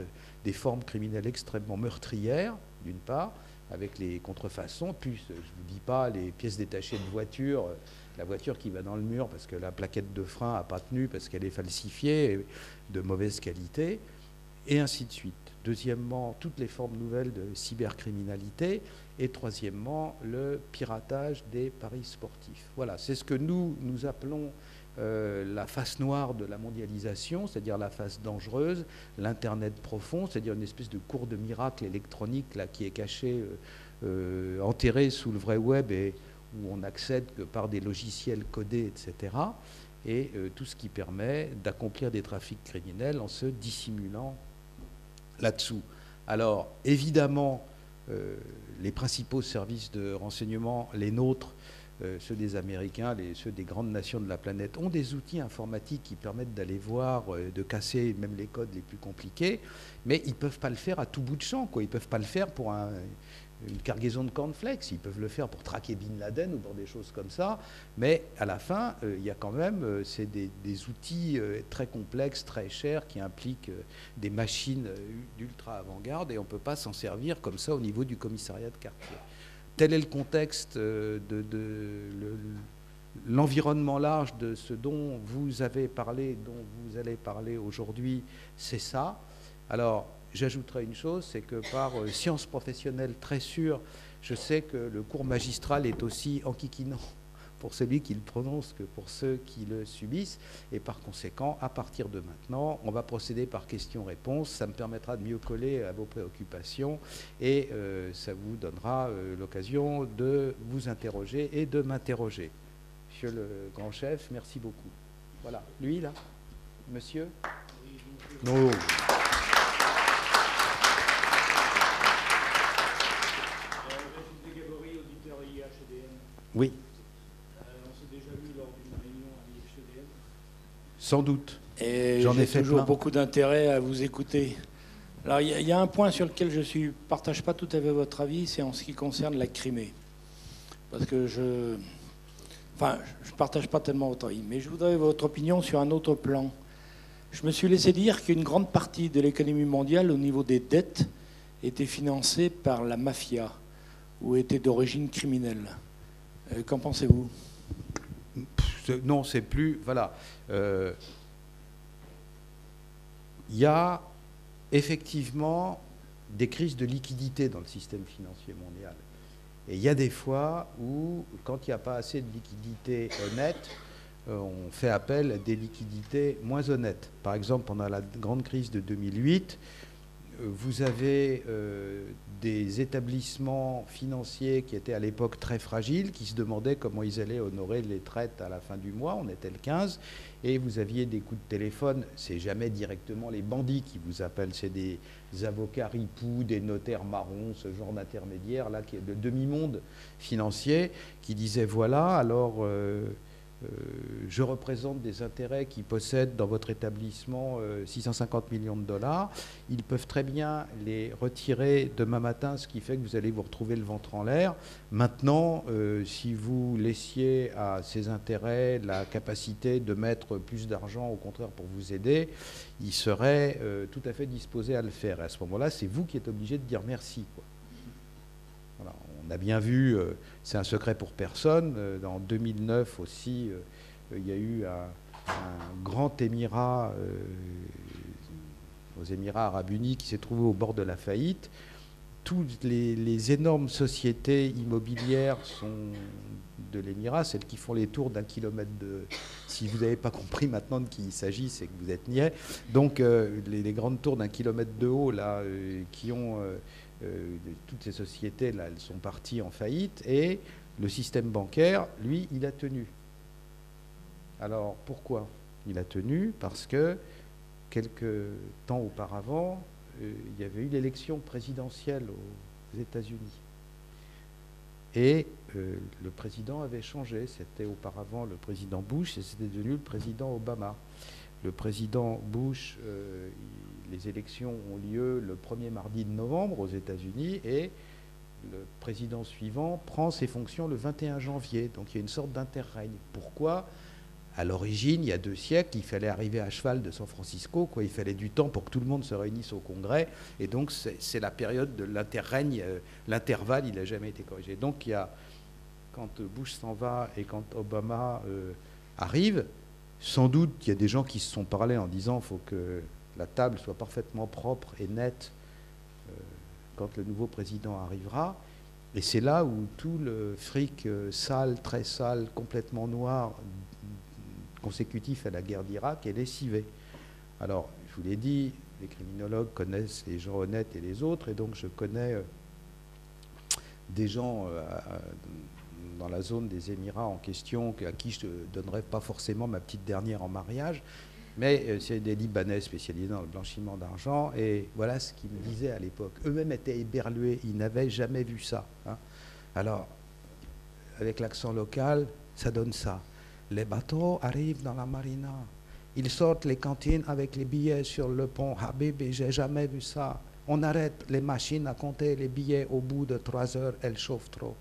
des formes criminelles extrêmement meurtrières, d'une part, avec les contrefaçons, plus, je ne vous dis pas, les pièces détachées de voitures, la voiture qui va dans le mur parce que la plaquette de frein n'a pas tenu, parce qu'elle est falsifiée, de mauvaise qualité, et ainsi de suite. Deuxièmement, toutes les formes nouvelles de cybercriminalité, et troisièmement, le piratage des paris sportifs. Voilà, c'est ce que nous appelons la face noire de la mondialisation, c'est-à-dire la face dangereuse, l'Internet profond, c'est-à-dire une espèce de cours de miracle électronique là, qui est caché, enterré sous le vrai web et où on n'accède que par des logiciels codés, etc. Et tout ce qui permet d'accomplir des trafics criminels en se dissimulant là-dessous. Alors, évidemment, les principaux services de renseignement, les nôtres, ceux des Américains, ceux des grandes nations de la planète, ont des outils informatiques qui permettent d'aller voir, de casser même les codes les plus compliqués, mais ils ne peuvent pas le faire à tout bout de champ, quoi. Ils ne peuvent pas le faire pour une cargaison de cornflakes, ils peuvent le faire pour traquer Bin Laden ou pour des choses comme ça, mais à la fin, il y a quand même des outils très complexes, très chers, qui impliquent des machines d'ultra avant-garde, et on ne peut pas s'en servir comme ça au niveau du commissariat de quartier. Tel est le contexte l'environnement large de ce dont vous avez parlé, dont vous allez parler aujourd'hui, c'est ça. Alors, j'ajouterai une chose, c'est que par science professionnelle très sûre, je sais que le cours magistral est aussi enquiquinant pour celui qui le prononce que pour ceux qui le subissent. Et par conséquent, à partir de maintenant, on va procéder par questions-réponses. Ça me permettra de mieux coller à vos préoccupations et ça vous donnera l'occasion de vous interroger et de m'interroger. Monsieur le grand chef, merci beaucoup. Voilà. Lui, là, monsieur? Non. Oui. On s'est déjà vu lors d'une réunion à l'IFCDM. Sans doute. Et j'en ai fait toujours beaucoup d'intérêt à vous écouter. Alors, il y a un point sur lequel je ne partage pas tout à fait votre avis, c'est en ce qui concerne la Crimée. Parce que je ne partage pas tellement votre avis, mais je voudrais votre opinion sur un autre plan. Je me suis laissé dire qu'une grande partie de l'économie mondiale, au niveau des dettes, était financée par la mafia ou était d'origine criminelle. Qu'en pensez-vous? Non, c'est plus... Voilà. Il y a effectivement des crises de liquidité dans le système financier mondial. Et il y a des fois où, quand il n'y a pas assez de liquidités honnêtes, on fait appel à des liquidités moins honnêtes. Par exemple, pendant la grande crise de 2008, vous avez des établissements financiers qui étaient à l'époque très fragiles, qui se demandaient comment ils allaient honorer les traites à la fin du mois. On était le 15, et vous aviez des coups de téléphone. C'est jamais directement les bandits qui vous appellent, c'est des avocats ripoux, des notaires marrons, ce genre d'intermédiaires là, de demi-monde financier, qui disaient voilà, alors je représente des intérêts qui possèdent dans votre établissement 650 millions de dollars. Ils peuvent très bien les retirer demain matin, ce qui fait que vous allez vous retrouver le ventre en l'air. Maintenant, si vous laissiez à ces intérêts la capacité de mettre plus d'argent, au contraire, pour vous aider, ils seraient tout à fait disposés à le faire. Et à ce moment-là, c'est vous qui êtes obligé de dire merci, quoi. Voilà, on a bien vu, c'est un secret pour personne, en 2009 aussi, il y a eu un grand émirat aux Émirats Arabes Unis qui s'est trouvé au bord de la faillite. Toutes les énormes sociétés immobilières sont de l'Émirat, celles qui font les tours d'1 kilomètre de... Si vous n'avez pas compris maintenant de qui il s'agit, c'est que vous êtes niais. Donc les grandes tours d'1 kilomètre de haut, là, qui ont... toutes ces sociétés, là, elles sont parties en faillite, et le système bancaire, lui, il a tenu. Alors, pourquoi il a tenu? Parce que, quelques temps auparavant, il y avait eu l'élection présidentielle aux États-Unis. Et le président avait changé. C'était auparavant le président Bush, et c'était devenu le président Obama. Le président Bush, les élections ont lieu le premier mardi de novembre aux États-Unis, et le président suivant prend ses fonctions le 21 janvier. Donc il y a une sorte d'interrègne. Pourquoi À l'origine, il y a 2 siècles, il fallait arriver à cheval de San Francisco, quoi. Il fallait du temps pour que tout le monde se réunisse au Congrès. Et donc, c'est la période de l'interrègne. L'intervalle, il n'a jamais été corrigé. Donc, il y a, quand Bush s'en va et quand Obama arrive, sans doute, il y a des gens qui se sont parlé en disant qu'il faut que la table soit parfaitement propre et nette quand le nouveau président arrivera. Et c'est là où tout le fric sale, très sale, complètement noir, consécutif à la guerre d'Irak, est lessivé. Alors, je vous l'ai dit, les criminologues connaissent les gens honnêtes et les autres, et donc je connais des gens dans la zone des Émirats en question à qui je ne donnerais pas forcément ma petite dernière en mariage, mais c'est des Libanais spécialisés dans le blanchiment d'argent, et voilà ce qu'ils me disaient à l'époque. Eux-mêmes étaient éberlués, ils n'avaient jamais vu ça. Hein. Alors, avec l'accent local, ça donne ça. Les bateaux arrivent dans la marina, ils sortent les cantines avec les billets sur le pont. Habibi, j'ai jamais vu ça. On arrête les machines à compter les billets au bout de 3 heures, elles chauffent trop.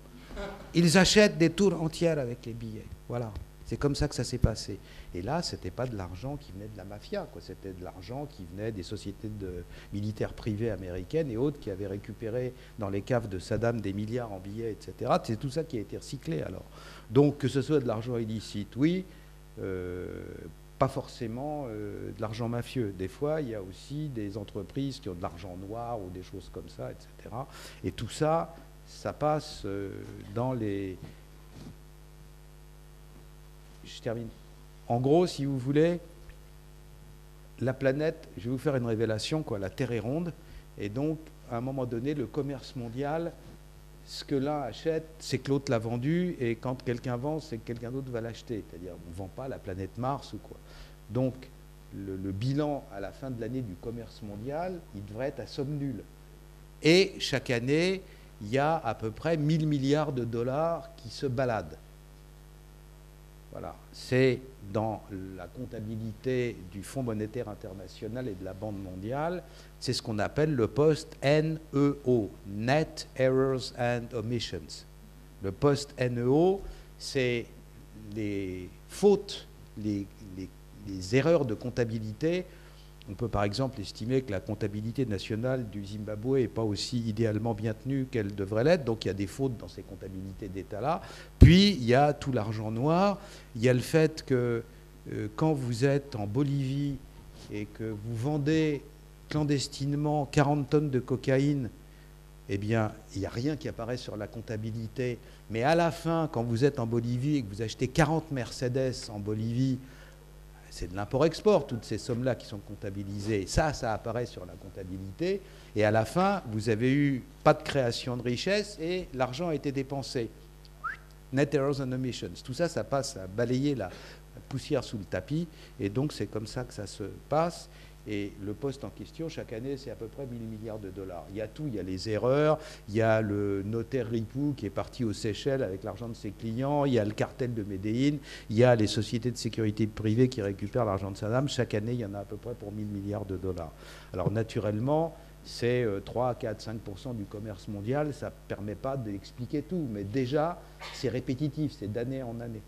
Ils achètent des tours entières avec les billets. Voilà. C'est comme ça que ça s'est passé. Et là, ce n'était pas de l'argent qui venait de la mafia, quoi. C'était de l'argent qui venait des sociétés militaires privées américaines et autres qui avaient récupéré dans les caves de Saddam des milliards en billets, etc. C'est tout ça qui a été recyclé alors. Donc que ce soit de l'argent illicite, oui, pas forcément de l'argent mafieux. Des fois, il y a aussi des entreprises qui ont de l'argent noir ou des choses comme ça, etc. Et tout ça, ça passe dans les... Je termine. En gros, si vous voulez, la planète, je vais vous faire une révélation, quoi, la Terre est ronde, et donc, à un moment donné, le commerce mondial, ce que l'un achète, c'est que l'autre l'a vendu, et quand quelqu'un vend, c'est que quelqu'un d'autre va l'acheter. C'est-à-dire, on ne vend pas la planète Mars ou quoi. Donc, le bilan à la fin de l'année du commerce mondial, il devrait être à somme nulle. Et chaque année, il y a à peu près 1000 milliards de dollars qui se baladent. Voilà, c'est dans la comptabilité du Fonds monétaire international et de la Banque mondiale, c'est ce qu'on appelle le poste NEO, Net Errors and Omissions. Le poste NEO, c'est les fautes, les erreurs de comptabilité. On peut par exemple estimer que la comptabilité nationale du Zimbabwe n'est pas aussi idéalement bien tenue qu'elle devrait l'être, donc il y a des fautes dans ces comptabilités d'État-là. Puis il y a tout l'argent noir, il y a le fait que quand vous êtes en Bolivie et que vous vendez clandestinement 40 tonnes de cocaïne, eh bien, il n'y a rien qui apparaît sur la comptabilité. Mais à la fin, quand vous êtes en Bolivie et que vous achetez 40 Mercedes en Bolivie, c'est de l'import-export, toutes ces sommes-là qui sont comptabilisées. Ça apparaît sur la comptabilité. Et à la fin, vous avez eu pas de création de richesse et l'argent a été dépensé. Net errors and omissions. Tout ça, ça passe à balayer la poussière sous le tapis. Et donc, c'est comme ça que ça se passe. Et le poste en question, chaque année, c'est à peu près 1000 milliards de dollars. Il y a tout, il y a les erreurs, il y a le notaire Ripou qui est parti aux Seychelles avec l'argent de ses clients, il y a le cartel de Médéine, il y a les sociétés de sécurité privées qui récupèrent l'argent de Saddam. Chaque année, il y en a à peu près pour 1000 milliards de dollars. Alors naturellement, c'est 3, 4, 5% du commerce mondial, ça ne permet pas d'expliquer tout, mais déjà, c'est répétitif, c'est d'année en année.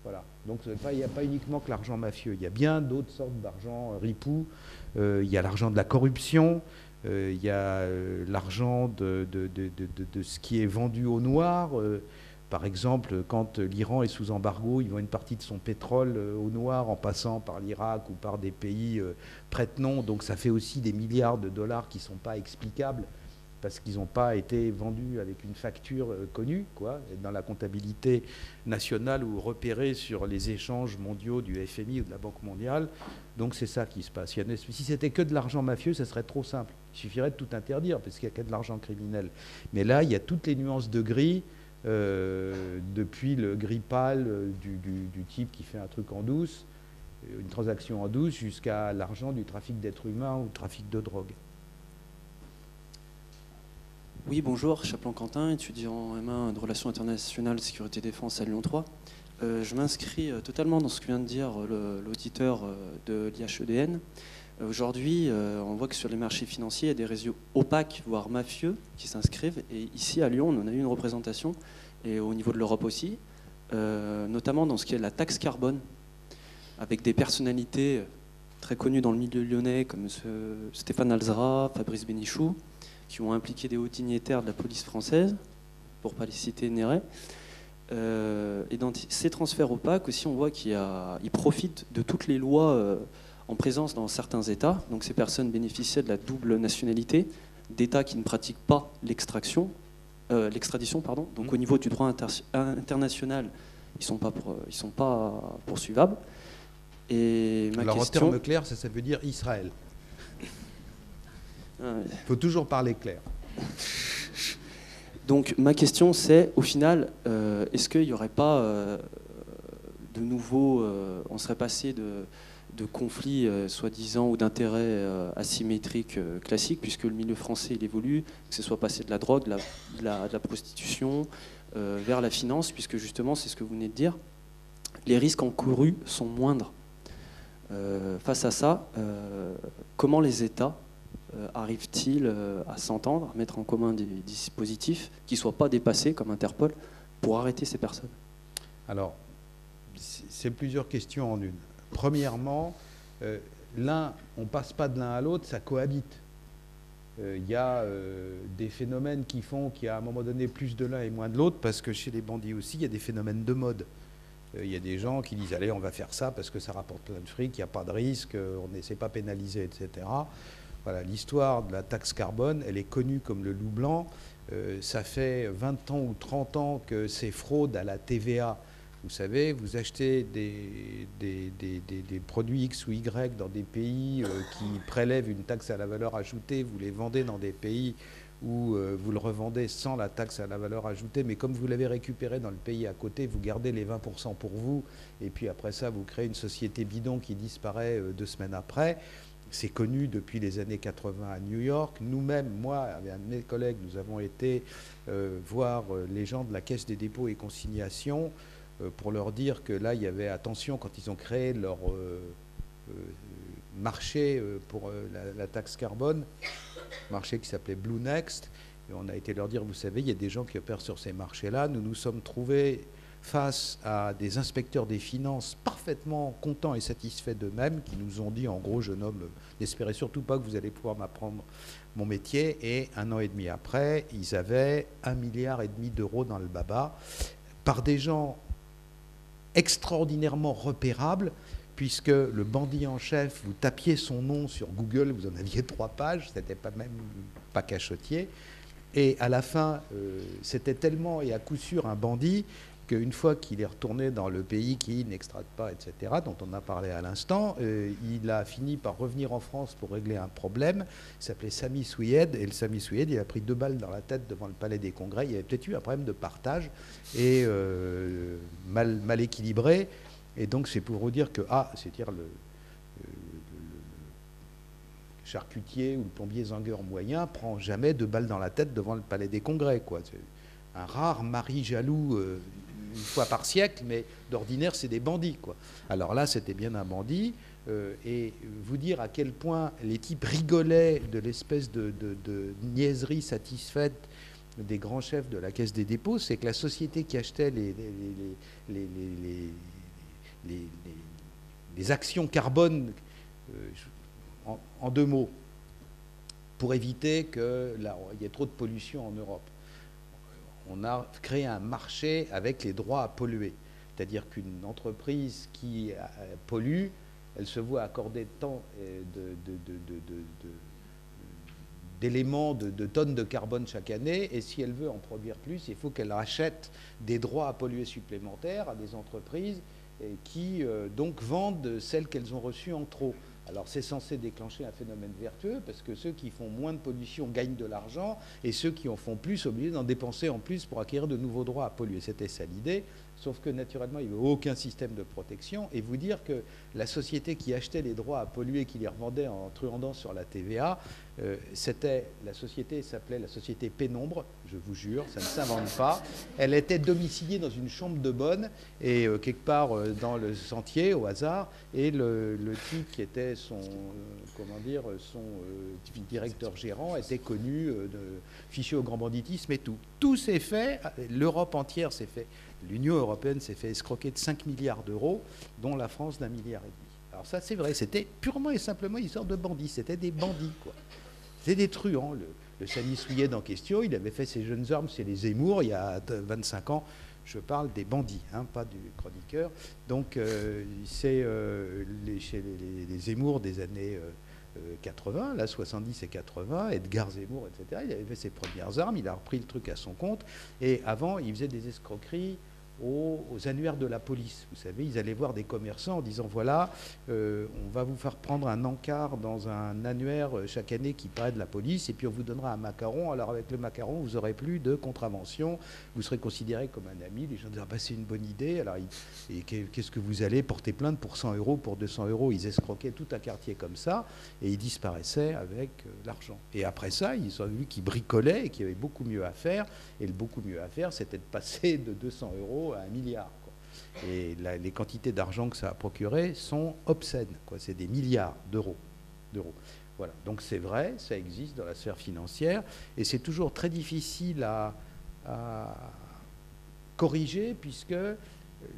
Voilà. Donc il n'y a pas uniquement que l'argent mafieux, il y a bien d'autres sortes d'argent ripou, il y a l'argent de la corruption, il y a l'argent de ce qui est vendu au noir. Par exemple, quand l'Iran est sous embargo, il vend une partie de son pétrole au noir en passant par l'Irak ou par des pays prête-nom. Donc ça fait aussi des milliards de dollars qui ne sont pas explicables parce qu'ils n'ont pas été vendus avec une facture connue, quoi, dans la comptabilité nationale ou repérée sur les échanges mondiaux du FMI ou de la Banque mondiale. Donc c'est ça qui se passe. Si c'était que de l'argent mafieux, ça serait trop simple. Il suffirait de tout interdire, parce qu'il n'y a que de l'argent criminel. Mais là, il y a toutes les nuances de gris, depuis le gris pâle du type qui fait un truc en douce, une transaction en douce, jusqu'à l'argent du trafic d'êtres humains ou trafic de drogue. Oui, bonjour, Chaplan Quentin, étudiant en M1 de Relations internationales, Sécurité Défense à Lyon 3. Je m'inscris totalement dans ce que vient de dire l'auditeur de l'IHEDN. Aujourd'hui, on voit que sur les marchés financiers, il y a des réseaux opaques, voire mafieux, qui s'inscrivent. Et ici, à Lyon, on en a eu une représentation, et au niveau de l'Europe aussi, notamment dans ce qui est la taxe carbone. avec des personnalités très connues dans le milieu lyonnais, comme Stéphane Alzara, Fabrice Bénichou, qui ont impliqué des hauts dignitaires de la police française, pour ne pas les citer Néret. Et dans ces transferts opaques aussi, on voit qu'ils profitent de toutes les lois en présence dans certains États. Donc ces personnes bénéficiaient de la double nationalité d'États qui ne pratiquent pas l'extradition. Donc au niveau du droit international, ils sont pas poursuivables. Et alors en termes clairs, ça veut dire Israël. Il faut toujours parler clair. Donc ma question c'est, au final, est-ce qu'il n'y aurait pas de nouveau, on serait passé de conflits soi-disant ou d'intérêts asymétriques classiques, puisque le milieu français il évolue, que ce soit passé de la drogue, de la prostitution, vers la finance, puisque justement c'est ce que vous venez de dire, les risques encourus sont moindres. Face à ça, comment les États arrivent-ils à s'entendre, à mettre en commun des dispositifs qui ne soient pas dépassés comme Interpol pour arrêter ces personnes? Alors, c'est plusieurs questions en une. Premièrement, on ne passe pas de l'un à l'autre, ça cohabite. Il y a des phénomènes qui font qu'il y a à un moment donné plus de l'un et moins de l'autre, parce que chez les bandits aussi, il y a des phénomènes de mode. Il y a des gens qui disent « Allez, on va faire ça parce que ça rapporte plein de fric, il n'y a pas de risque, on n'essaie pas pénaliser, etc. » Voilà, l'histoire de la taxe carbone, elle est connue comme le loup blanc. Ça fait 20 ans ou 30 ans que c'est fraude à la TVA. Vous savez, vous achetez des produits X ou Y dans des pays qui prélèvent une taxe à la valeur ajoutée, vous les vendez dans des pays où vous le revendez sans la taxe à la valeur ajoutée, mais comme vous l'avez récupéré dans le pays à côté, vous gardez les 20% pour vous, et puis après ça, vous créez une société bidon qui disparaît 2 semaines après. C'est connu depuis les années 80 à New York. Nous-mêmes, moi, avec un de mes collègues, nous avons été voir les gens de la Caisse des dépôts et consignations pour leur dire que là, il y avait attention quand ils ont créé leur marché pour la taxe carbone, marché qui s'appelait Blue Next. Et on a été leur dire, vous savez, il y a des gens qui opèrent sur ces marchés-là. Nous nous sommes trouvés face à des inspecteurs des finances parfaitement contents et satisfaits d'eux-mêmes, qui nous ont dit, en gros, jeune homme, n'espérez surtout pas que vous allez pouvoir m'apprendre mon métier. Et 1 an et demi après, ils avaient 1,5 milliard d'euros dans le baba, par des gens extraordinairement repérables, puisque le bandit en chef, vous tapiez son nom sur Google, vous en aviez 3 pages, c'était même pas cachotier. Et à la fin, c'était tellement et à coup sûr un bandit qu'une fois qu'il est retourné dans le pays qui n'extrade pas, etc., dont on a parlé à l'instant, il a fini par revenir en France pour régler un problème. Il s'appelait Sami Souyed, et le Sami Souyed, il a pris 2 balles dans la tête devant le Palais des Congrès. Il y avait peut-être eu un problème de partage et mal équilibré. Et donc c'est pour vous dire que, c'est-à-dire le charcutier ou le plombier zingueur moyen prend jamais 2 balles dans la tête devant le Palais des Congrès, quoi. C'est un rare mari jaloux une fois par siècle, mais d'ordinaire, c'est des bandits, quoi. Alors là, c'était bien un bandit. Et vous dire à quel point les types rigolaient de l'espèce de niaiserie satisfaite des grands chefs de la Caisse des dépôts, c'est que la société qui achetait les actions carbone, en 2 mots, pour éviter qu'il y ait trop de pollution en Europe, on a créé un marché avec les droits à polluer. C'est-à-dire qu'une entreprise qui pollue, elle se voit accorder tant d'éléments, de tonnes de carbone chaque année, et si elle veut en produire plus, il faut qu'elle achète des droits à polluer supplémentaires à des entreprises qui donc vendent celles qu'elles ont reçues en trop. Alors c'est censé déclencher un phénomène vertueux, parce que ceux qui font moins de pollution gagnent de l'argent, et ceux qui en font plus sont obligés d'en dépenser en plus pour acquérir de nouveaux droits à polluer. C'était ça l'idée, sauf que naturellement il n'y avait aucun système de protection, et vous dire que la société qui achetait les droits à polluer, qui les revendait en truandant sur la TVA, La société s'appelait la société Pénombre, je vous jure, ça ne s'invente pas. Elle était domiciliée dans une chambre de bonne, et quelque part dans le sentier, au hasard, et le type qui était son directeur gérant était connu, fiché au grand banditisme et tout. Tout s'est fait, l'Europe entière s'est fait, l'Union européenne s'est fait escroquer de 5 milliards d'euros, dont la France d'1,5 milliard. Alors ça, c'est vrai, c'était purement et simplement une sorte de bandits, c'était des bandits, quoi. C'était des truands. Le Stanislouien en question, il avait fait ses jeunes armes chez les Zemmour il y a 25 ans. Je parle des bandits, hein, pas du chroniqueur. Donc c'est chez les Zemmour des années 80, là 70 et 80, Edgar Zemmour, etc. Il avait fait ses premières armes, il a repris le truc à son compte. Et avant, il faisait des escroqueries aux annuaires de la police. Vous savez, ils allaient voir des commerçants en disant, voilà, on va vous faire prendre un encart dans un annuaire chaque année qui paraît de la police, et puis on vous donnera un macaron. Alors avec le macaron, vous n'aurez plus de contravention, vous serez considéré comme un ami. Les gens disaient, ah bah, c'est une bonne idée. Alors, qu'est-ce que vous allez porter plainte pour 100 euros, pour 200 euros? Ils escroquaient tout un quartier comme ça, et ils disparaissaient avec l'argent. Et après ça, ils ont vu qu'ils bricolaient et qu'il y avait beaucoup mieux à faire. Et le beaucoup mieux à faire, c'était de passer de 200 euros à 1 milliard. Quoi. Et les quantités d'argent que ça a procuré sont obscènes. C'est des milliards d'euros. Voilà. Donc c'est vrai, ça existe dans la sphère financière, et c'est toujours très difficile à corriger, puisque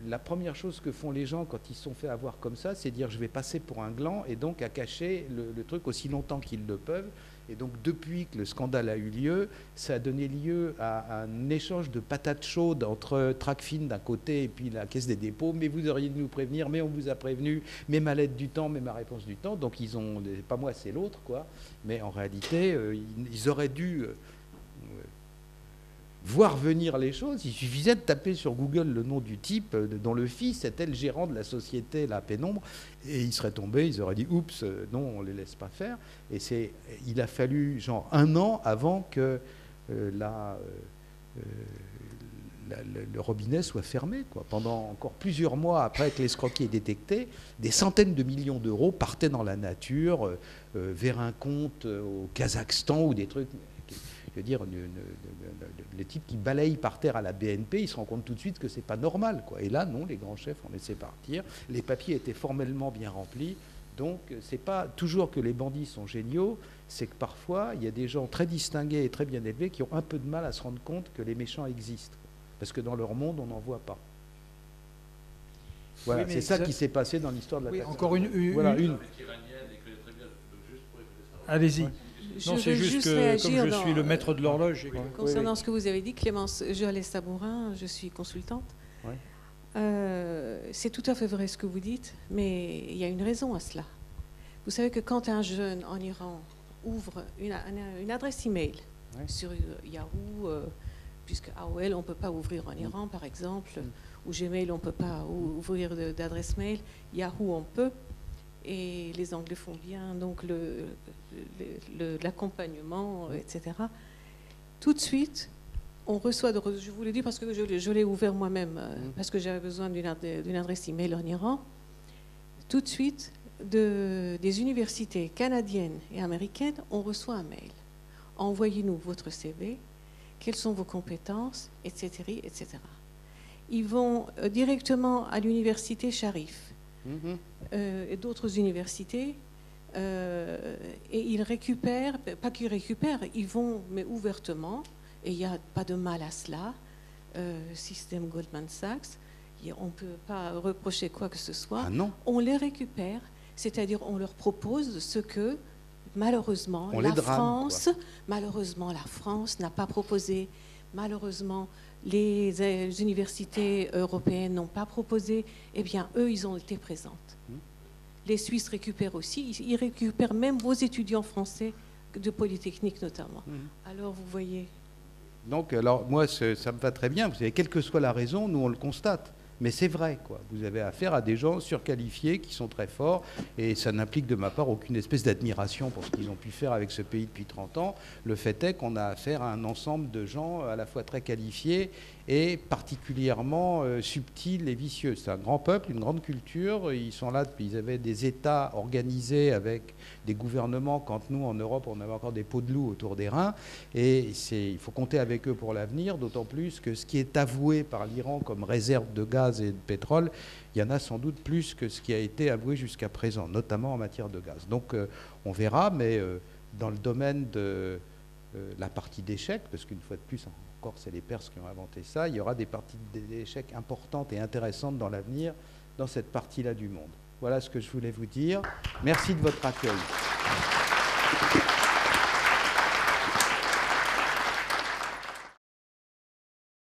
la première chose que font les gens quand ils se sont fait avoir comme ça, c'est dire je vais passer pour un gland, et donc à cacher le truc aussi longtemps qu'ils le peuvent. Et donc depuis que le scandale a eu lieu, ça a donné lieu à un échange de patates chaudes entre Tracfin d'un côté et puis la Caisse des dépôts. Mais vous auriez dû nous prévenir, mais on vous a prévenu, mais ma lettre du temps, mais ma réponse du temps. Donc ils ont, pas moi c'est l'autre, quoi. Mais en réalité, ils auraient dû voir venir les choses. Il suffisait de taper sur Google le nom du type dont le fils était le gérant de la société La Pénombre, et ils seraient tombés, ils auraient dit oups, non, on ne les laisse pas faire. Et il a fallu genre 1 an avant que le robinet soit fermé, quoi. Pendant encore plusieurs mois après que l'escroquerie est détectée, des centaines de millions d'euros partaient dans la nature vers un compte au Kazakhstan ou des trucs. Je veux dire, les types qui balayent par terre à la BNP, ils se rendent compte tout de suite que c'est pas normal, quoi. Et là, non, les grands chefs ont laissé partir. Les papiers étaient formellement bien remplis. Donc, c'est pas toujours que les bandits sont géniaux, c'est que parfois, il y a des gens très distingués et très bien élevés qui ont un peu de mal à se rendre compte que les méchants existent. Parce que dans leur monde, on n'en voit pas. Voilà, oui, c'est ça qui s'est passé dans l'histoire de la taxe. Encore voilà, une. Allez-y. Ouais. Non, c'est juste que, comme je suis le maître de l'horloge... Concernant ce que vous avez dit, Clémence Joalès-Sabourin, je suis consultante. Oui. C'est tout à fait vrai ce que vous dites, mais il y a une raison à cela. Vous savez que quand un jeune en Iran ouvre une adresse email sur Yahoo, puisque AOL, on ne peut pas ouvrir en Iran, par exemple, ou Gmail, on ne peut pas ouvrir d'adresse mail, Yahoo, on peut. Et les Anglais font bien, donc l'accompagnement, etc. Tout de suite, on reçoit, je vous le dis parce que je l'ai ouvert moi-même, parce que j'avais besoin d'une adresse email en Iran. Tout de suite, des universités canadiennes et américaines, on reçoit un mail. Envoyez-nous votre CV, quelles sont vos compétences, etc., etc. Ils vont directement à l'université Sharif. Et d'autres universités, et ils récupèrent, pas qu'ils récupèrent, ils vont, mais ouvertement, et il n'y a pas de mal à cela, système Goldman Sachs, on ne peut pas reprocher quoi que ce soit, on les récupère, c'est-à-dire on leur propose ce que malheureusement la France n'a pas proposé, malheureusement les universités européennes n'ont pas proposé, eh bien, eux, ils ont été présentes. Les Suisses récupèrent aussi, ils récupèrent même vos étudiants français de Polytechnique notamment. Alors, vous voyez. Donc, alors, moi, ça me va très bien. Vous savez, quelle que soit la raison, nous, on le constate. Mais c'est vrai, quoi. Vous avez affaire à des gens surqualifiés qui sont très forts, et ça n'implique de ma part aucune espèce d'admiration pour ce qu'ils ont pu faire avec ce pays depuis 30 ans. Le fait est qu'on a affaire à un ensemble de gens à la fois très qualifiés est particulièrement subtil et vicieux. C'est un grand peuple, une grande culture. Ils sont là, ils avaient des États organisés avec des gouvernements, quand nous, en Europe, on avait encore des peaux de loup autour des reins. Et il faut compter avec eux pour l'avenir, d'autant plus que ce qui est avoué par l'Iran comme réserve de gaz et de pétrole, il y en a sans doute plus que ce qui a été avoué jusqu'à présent, notamment en matière de gaz. Donc on verra, mais dans le domaine de la partie d'échecs, parce qu'une fois de plus, encore, c'est les Perses qui ont inventé ça, il y aura des parties d'échecs importantes et intéressantes dans l'avenir, dans cette partie-là du monde. Voilà ce que je voulais vous dire. Merci de votre accueil.